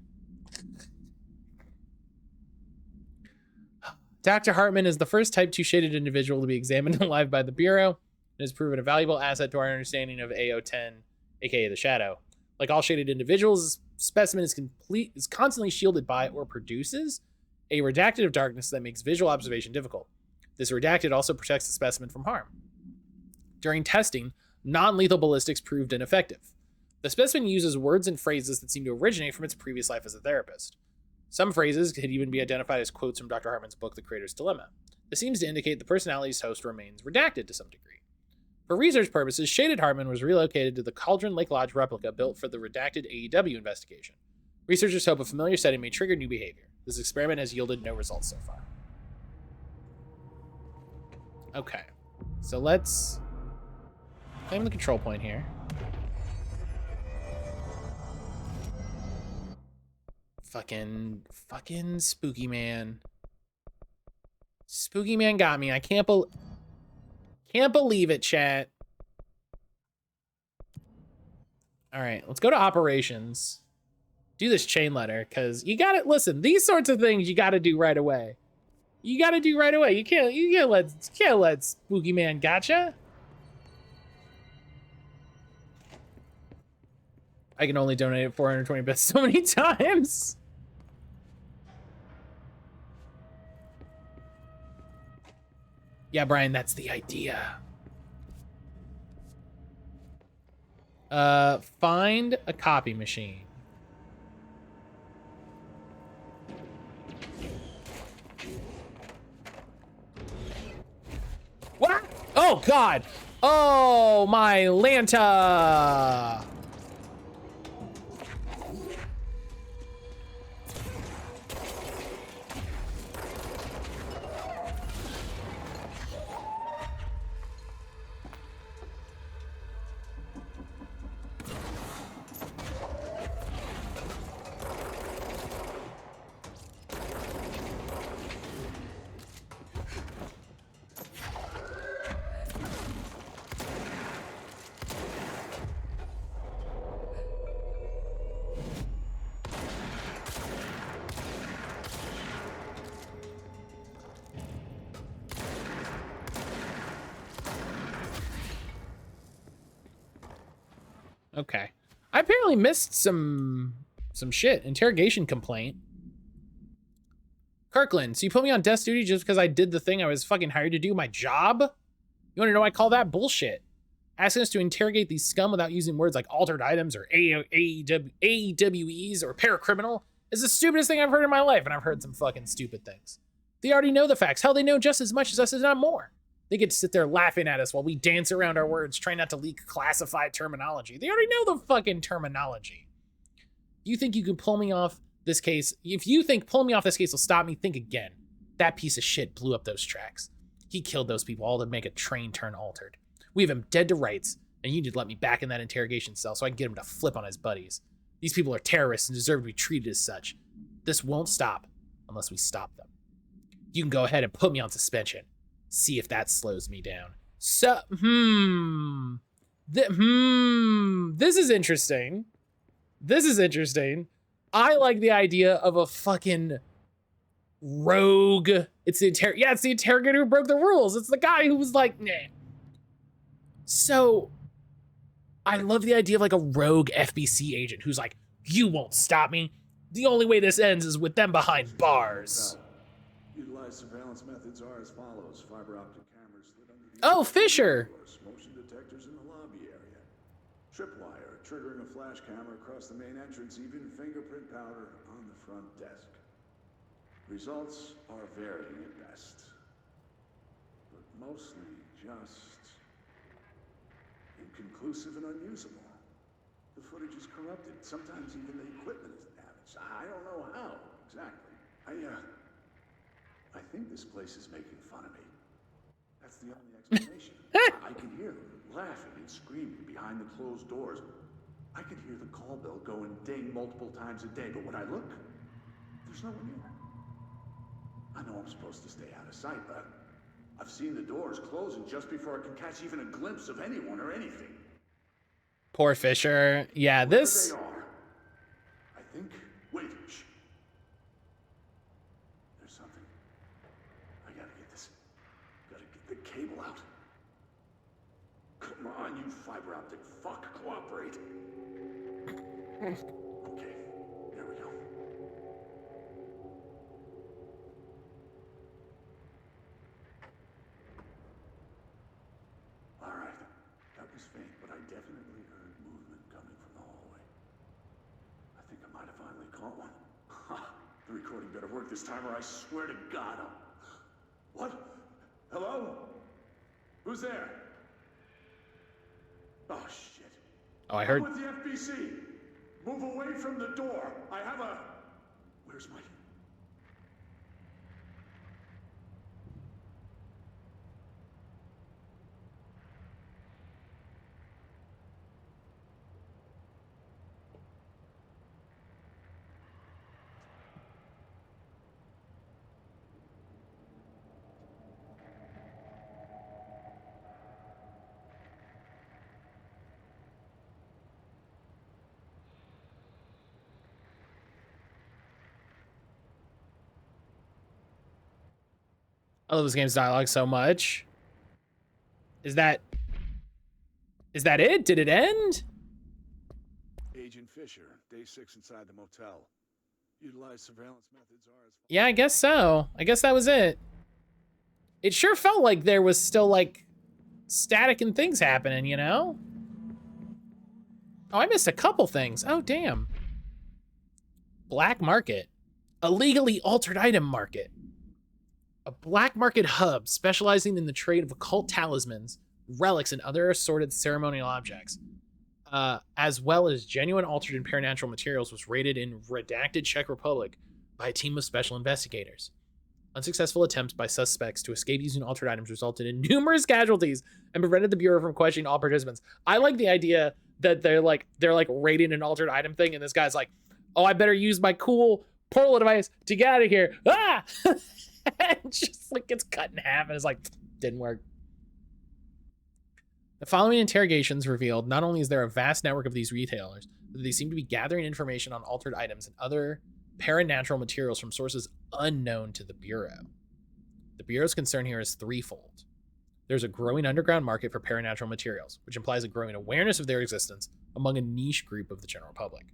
Speaker 1: Dr. Hartman is the first type 2 shaded individual to be examined alive by the Bureau and has proven a valuable asset to our understanding of AO10, aka the Shadow. Like all shaded individuals, this specimen is constantly shielded by or produces a redacted of darkness that makes visual observation difficult. This redacted also protects the specimen from harm. During testing, non-lethal ballistics proved ineffective. The specimen uses words and phrases that seem to originate from its previous life as a therapist. Some phrases could even be identified as quotes from Dr. Hartman's book, The Creator's Dilemma. This seems to indicate the personality's host remains redacted to some degree. For research purposes, Shaded Hartman was relocated to the Cauldron Lake Lodge replica built for the redacted AEW investigation. Researchers hope a familiar setting may trigger new behavior. This experiment has yielded no results so far. Okay, so let's claim the control point here. Fucking spooky man. Spooky man got me. I can't believe it, chat. All right, let's go to operations. Do this chain letter, because you gotta listen. These sorts of things you gotta do right away. You gotta do right away. You can't let spooky man gotcha. I can only donate 420 bits so many times. Yeah, Brian, that's the idea. Find a copy machine. What? Oh, God. Oh, my Lanta. Okay. I apparently missed some shit. Interrogation complaint. Kirkland, so you put me on desk duty just because I did the thing I was fucking hired to do, my job? You want to know I call that bullshit? Asking us to interrogate these scum without using words like altered items or AEWEs or paracriminal is the stupidest thing I've heard in my life, and I've heard some fucking stupid things. They already know the facts. Hell, they know just as much as us, if not more. They get to sit there laughing at us while we dance around our words, trying not to leak classified terminology. They already know the fucking terminology. You think you can pull me off this case? If you think pulling me off this case will stop me, think again. That piece of shit blew up those tracks. He killed those people all to make a train turn altered. We have him dead to rights, and you need to let me back in that interrogation cell so I can get him to flip on his buddies. These people are terrorists and deserve to be treated as such. This won't stop unless we stop them. You can go ahead and put me on suspension. See if that slows me down. So, this is interesting. This is interesting. I like the idea of a fucking rogue. It's the interrogator who broke the rules. It's the guy who was like, nah. So, I love the idea of like a rogue FBC agent who's like, you won't stop me. The only way this ends is with them behind bars.
Speaker 8: Utilized surveillance methods are as follows: fiber optic cameras lit under the
Speaker 1: Oh, Fisher.
Speaker 8: motion detectors in the lobby area, tripwire triggering a flash camera across the main entrance, even fingerprint powder on the front desk. Results are varying at best, but mostly just inconclusive and unusable. The footage is corrupted. Sometimes even the equipment is damaged. I don't know how exactly. I think this place is making fun of me. That's the only explanation. I can hear them laughing and screaming behind the closed doors. I can hear the call bell go and ding multiple times a day, but when I look, there's no one here. I know I'm supposed to stay out of sight, but I've seen the doors closing just before I can catch even a glimpse of anyone or anything.
Speaker 1: Poor Fisher. Yeah, this...
Speaker 8: Wherever they are, I think... Wait, shh. There's something. I gotta get this. Gotta get the cable out. Come on, you fiber optic fuck, cooperate. Okay, there we go. All right, that was faint, but I definitely heard movement coming from the hallway. I think I might have finally caught one. Ha! The recording better work this time, or I swear to God, I'll... What? Hello? Who's there? Oh, shit.
Speaker 1: Oh, I heard...
Speaker 8: I'm with the FBC. Move away from the door. I have a... Where's my...
Speaker 1: I love this game's dialogue so much. Is that it? Did it end?
Speaker 8: Agent Fisher, day 6 inside the motel. Utilized surveillance methods are as...
Speaker 1: Yeah, I guess so. I guess that was it. It sure felt like there was still, like, static and things happening, you know? Oh, I missed a couple things. Oh, damn. Black market. Illegally altered item market. A black market hub specializing in the trade of occult talismans, relics, and other assorted ceremonial objects, as well as genuine altered and paranatural materials, was raided in redacted Czech Republic by a team of special investigators. Unsuccessful attempts by suspects to escape using altered items resulted in numerous casualties and prevented the Bureau from questioning all participants. I like the idea that they're like raiding an altered item thing, and this guy's like, oh, I better use my cool portal device to get out of here. Ah! And just like gets cut in half and is like, didn't work. The following interrogations revealed not only is there a vast network of these retailers, but they seem to be gathering information on altered items and other paranatural materials from sources unknown to the Bureau. The Bureau's concern here is threefold. There's a growing underground market for paranatural materials, which implies a growing awareness of their existence among a niche group of the general public.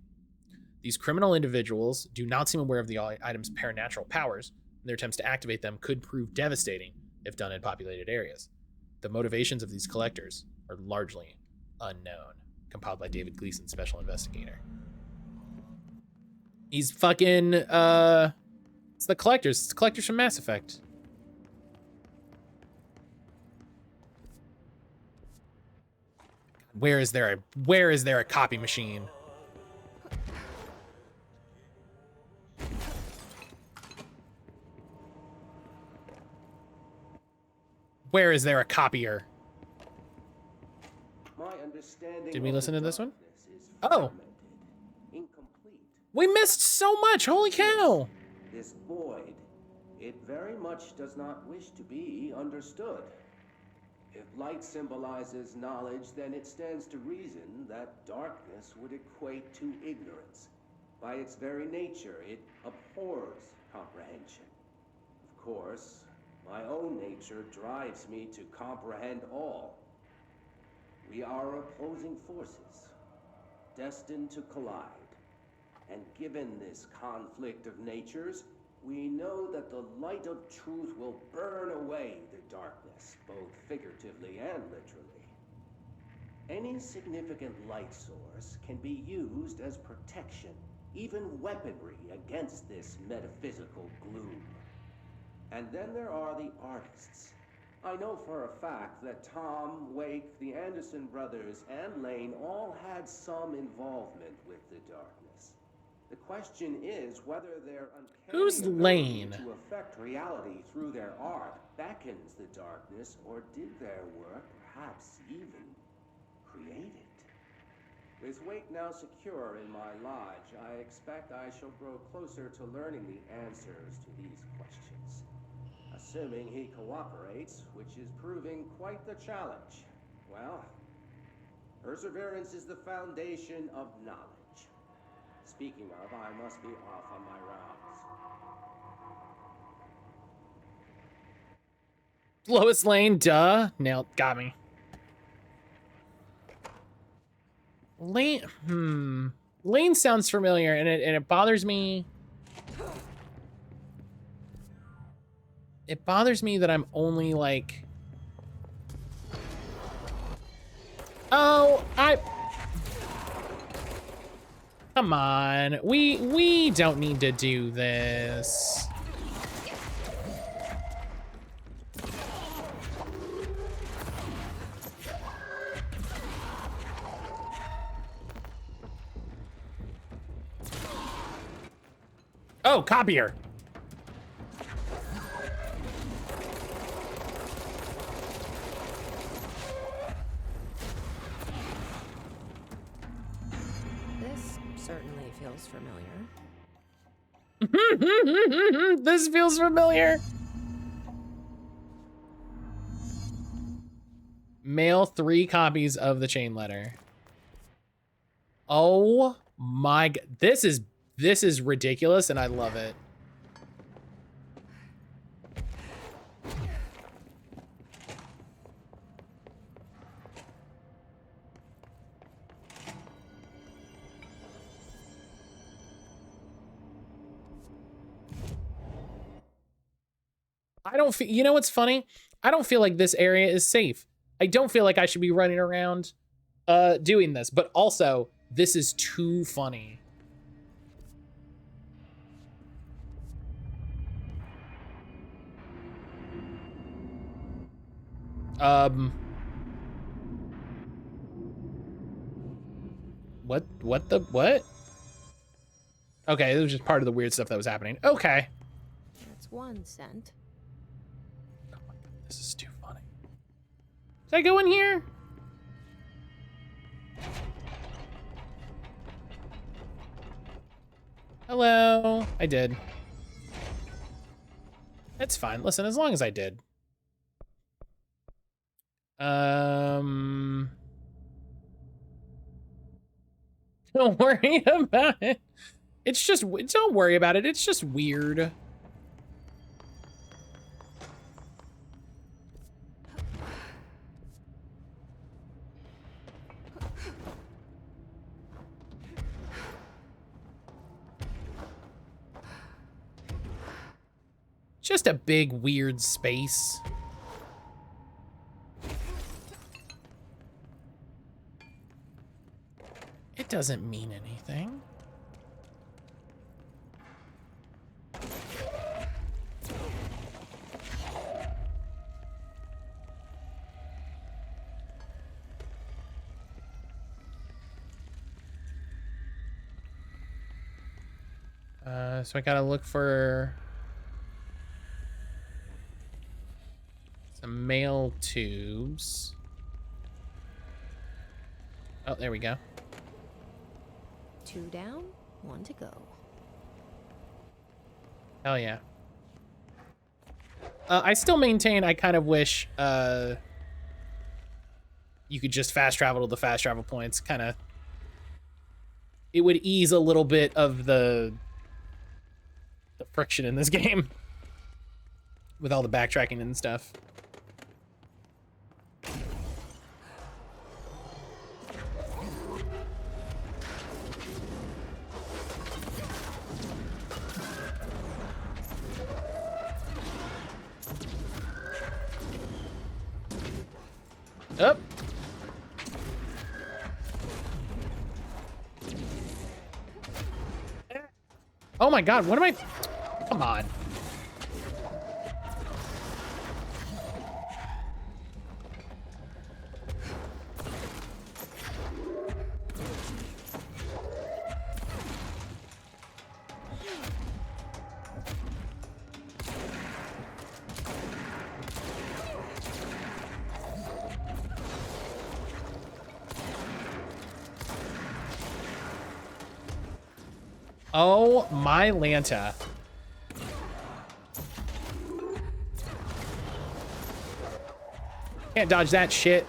Speaker 1: These criminal individuals do not seem aware of the item's paranatural powers, Their attempts to activate them could prove devastating if done in populated areas. The motivations of these collectors are largely unknown. Compiled by David Gleason, Special Investigator. He's fucking, it's the collectors. It's the collectors from Mass Effect. Where is there a copy machine? Where is there a copier?
Speaker 12: My understanding.
Speaker 1: Did we listen to this one?
Speaker 12: Is
Speaker 1: Oh.
Speaker 12: Incomplete.
Speaker 1: We missed so much. Holy cow.
Speaker 12: This void, it very much does not wish to be understood. If light symbolizes knowledge, then it stands to reason that darkness would equate to ignorance. By its very nature, it abhors comprehension. Of course, my own nature drives me to comprehend all. We are opposing forces, destined to collide. And given this conflict of natures, we know that the light of truth will burn away the darkness, both figuratively and literally. Any significant light source can be used as protection, even weaponry against this metaphysical gloom. And then there are the artists. I know for a fact that Tom, Wake, the Anderson brothers, and Lane all had some involvement with the darkness. The question is whether their uncanny
Speaker 1: Who's Lane?
Speaker 12: ability to affect reality through their art beckons the darkness, or did their work perhaps even create it? With Wake now secure in my lodge, I expect I shall grow closer to learning the answers to these questions. Assuming he cooperates, which is proving quite the challenge. Well, perseverance is the foundation of knowledge. Speaking of, I must be off on my rounds.
Speaker 1: Lois Lane, duh. Nailed, got me. Lane, Lane sounds familiar, and it bothers me. It bothers me that I'm only like, oh, come on, we don't need to do this. Oh, copier.
Speaker 4: This certainly feels familiar.
Speaker 1: This feels familiar. Mail 3 copies of the chain letter. Oh my god, this is ridiculous, and I love it. I don't feel, you know what's funny? I don't feel like this area is safe. I don't feel like I should be running around doing this, but also this is too funny. What? Okay, it was just part of the weird stuff that was happening. Okay.
Speaker 4: That's one cent.
Speaker 1: Oh my god, this is too funny. Did I go in here? Hello. I did. It's fine. Listen, as long as I did. Don't worry about it. It's just, don't worry about it. It's just weird. just a big weird space. It doesn't mean anything. So I gotta look for some mail tubes. Oh, there we go.
Speaker 4: 2 down, 1 to go.
Speaker 1: Hell yeah. I still maintain I kind of wish you could just fast travel to the fast travel points. Kind of, it would ease a little bit of the friction in this game with all the backtracking and stuff. Up. Oh my god, what am I? Come on. Oh my Lanta. Can't dodge that shit.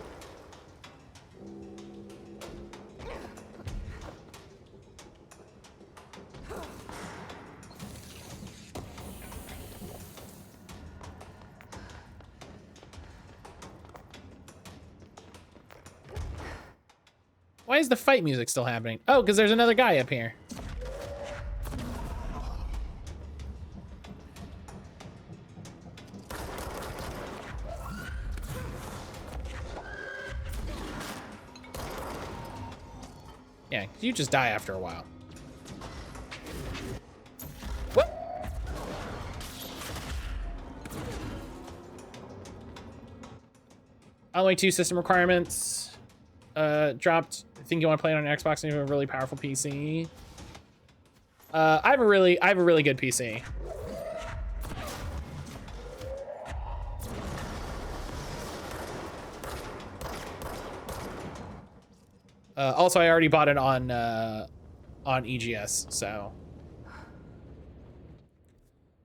Speaker 1: Why is the fight music still happening? Oh, because there's another guy up here. Yeah, you just die after a while. What? Only 2 system requirements dropped. I think you want to play it on an Xbox and you have a really powerful PC. I have a really good PC. Also, I already bought it on EGS, so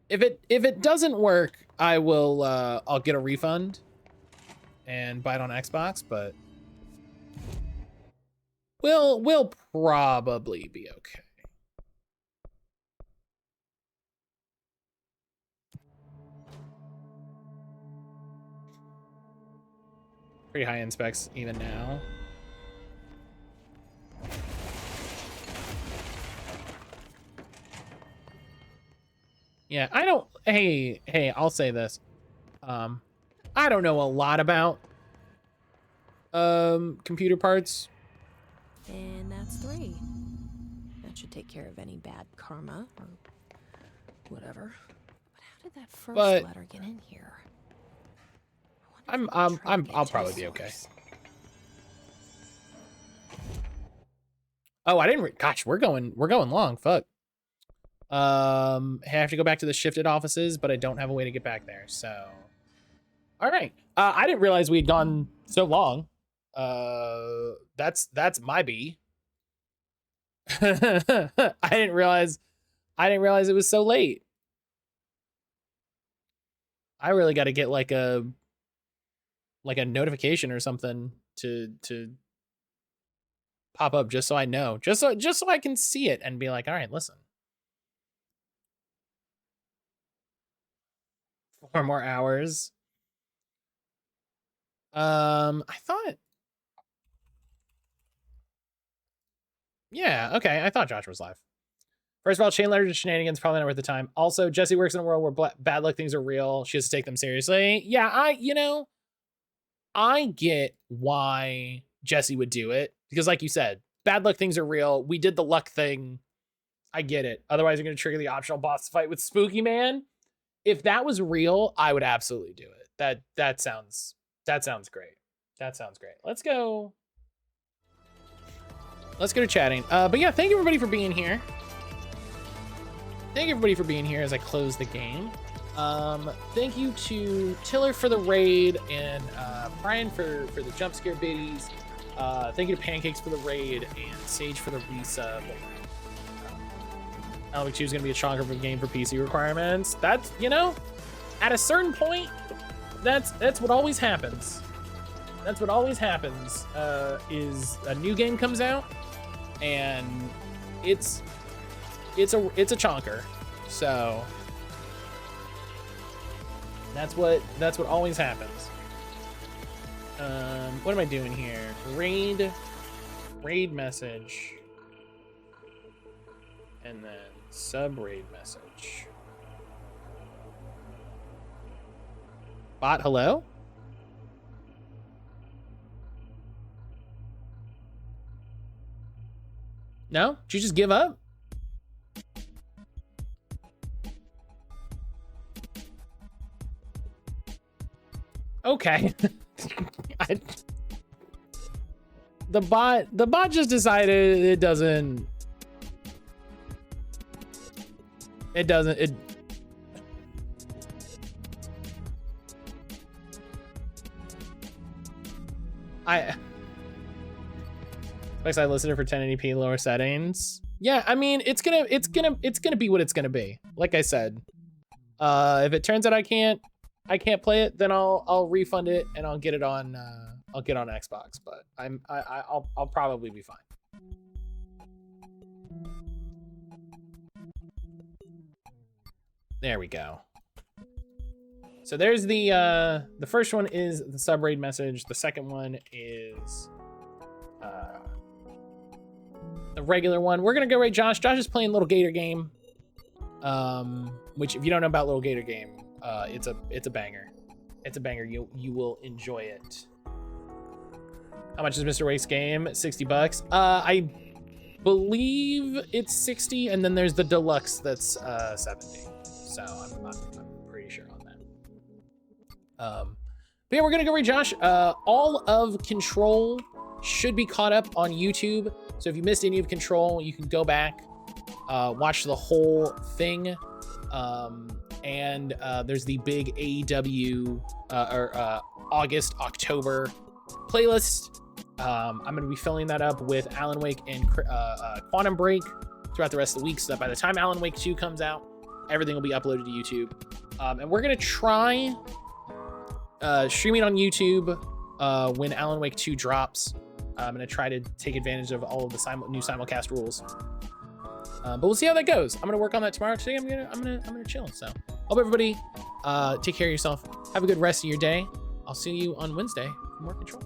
Speaker 1: if it doesn't work, I will I'll get a refund and buy it on Xbox, but we'll probably be okay. Pretty high-end specs even now. Yeah, I don't, hey, I'll say this. I don't know a lot about computer parts.
Speaker 4: And that's 3. That should take care of any bad karma or whatever. But how did that first letter get in here?
Speaker 1: I'll probably be okay. Oh, I didn't, gosh, we're going long, fuck. I have to go back to the shifted offices, but I don't have a way to get back there, so. All right. I didn't realize we had gone so long. That's my B. I didn't realize it was so late. I really got to get like a notification or something to pop up just so I know, just so I can see it and be like, all right, listen. 4 more hours. I thought. Yeah, okay. I thought Josh was live First of all, chain letters and shenanigans probably not worth the time. Also, Jessie works in a world where bad luck things are real. She has to take them seriously. Yeah, I get why Jessie would do it because, like you said, bad luck things are real. We did the luck thing. I get it. Otherwise, you're going to trigger the optional boss fight with Spooky Man. If that was real, I would absolutely do it. That sounds great. That sounds great. Let's go to chatting. But yeah, thank you everybody for being here. Thank you everybody for being here as I close the game. Thank you to Tiller for the raid and Brian for the jump scare biddies. Thank you to Pancakes for the raid and Sage for the resub. Alan McHugh is going to be a stronger of a game for PC requirements. That's, at a certain point, that's what always happens. That's what always happens, is a new game comes out and it's a chonker. So that's what always happens. What am I doing here? Raid message. And then sub-raid message. Bot, hello? No? Did you just give up? Okay. The bot just decided it doesn't. I listed it for 1080p lower settings. Yeah, I mean, it's gonna be what it's gonna be. Like I said, if it turns out I can't play it, then I'll refund it and I'll get it on Xbox. But I'll probably be fine. There we go. So there's the first one is the sub raid message. The second one is the regular one. We're gonna go raid Josh. Josh is playing Little Gator Game, which if you don't know about Little Gator Game, it's a banger. It's a banger. You will enjoy it. How much is Mr. Wake's game? $60. I believe it's 60, and then there's the deluxe that's 70. So I'm pretty sure on that. But yeah, we're gonna go raid Josh. All of Control should be caught up on YouTube. So if you missed any of Control, you can go back, watch the whole thing. And there's the big AEW August, October playlist. I'm going to be filling that up with Alan Wake and Quantum Break throughout the rest of the week, so that by the time Alan Wake 2 comes out, everything will be uploaded to YouTube. And we're going to try streaming on YouTube when Alan Wake 2 drops. I'm going to try to take advantage of all of the new simulcast rules. But we'll see how that goes. I'm gonna work on that tomorrow. Today I'm gonna chill. So hope everybody take care of yourself. Have a good rest of your day. I'll see you on Wednesday for more Control.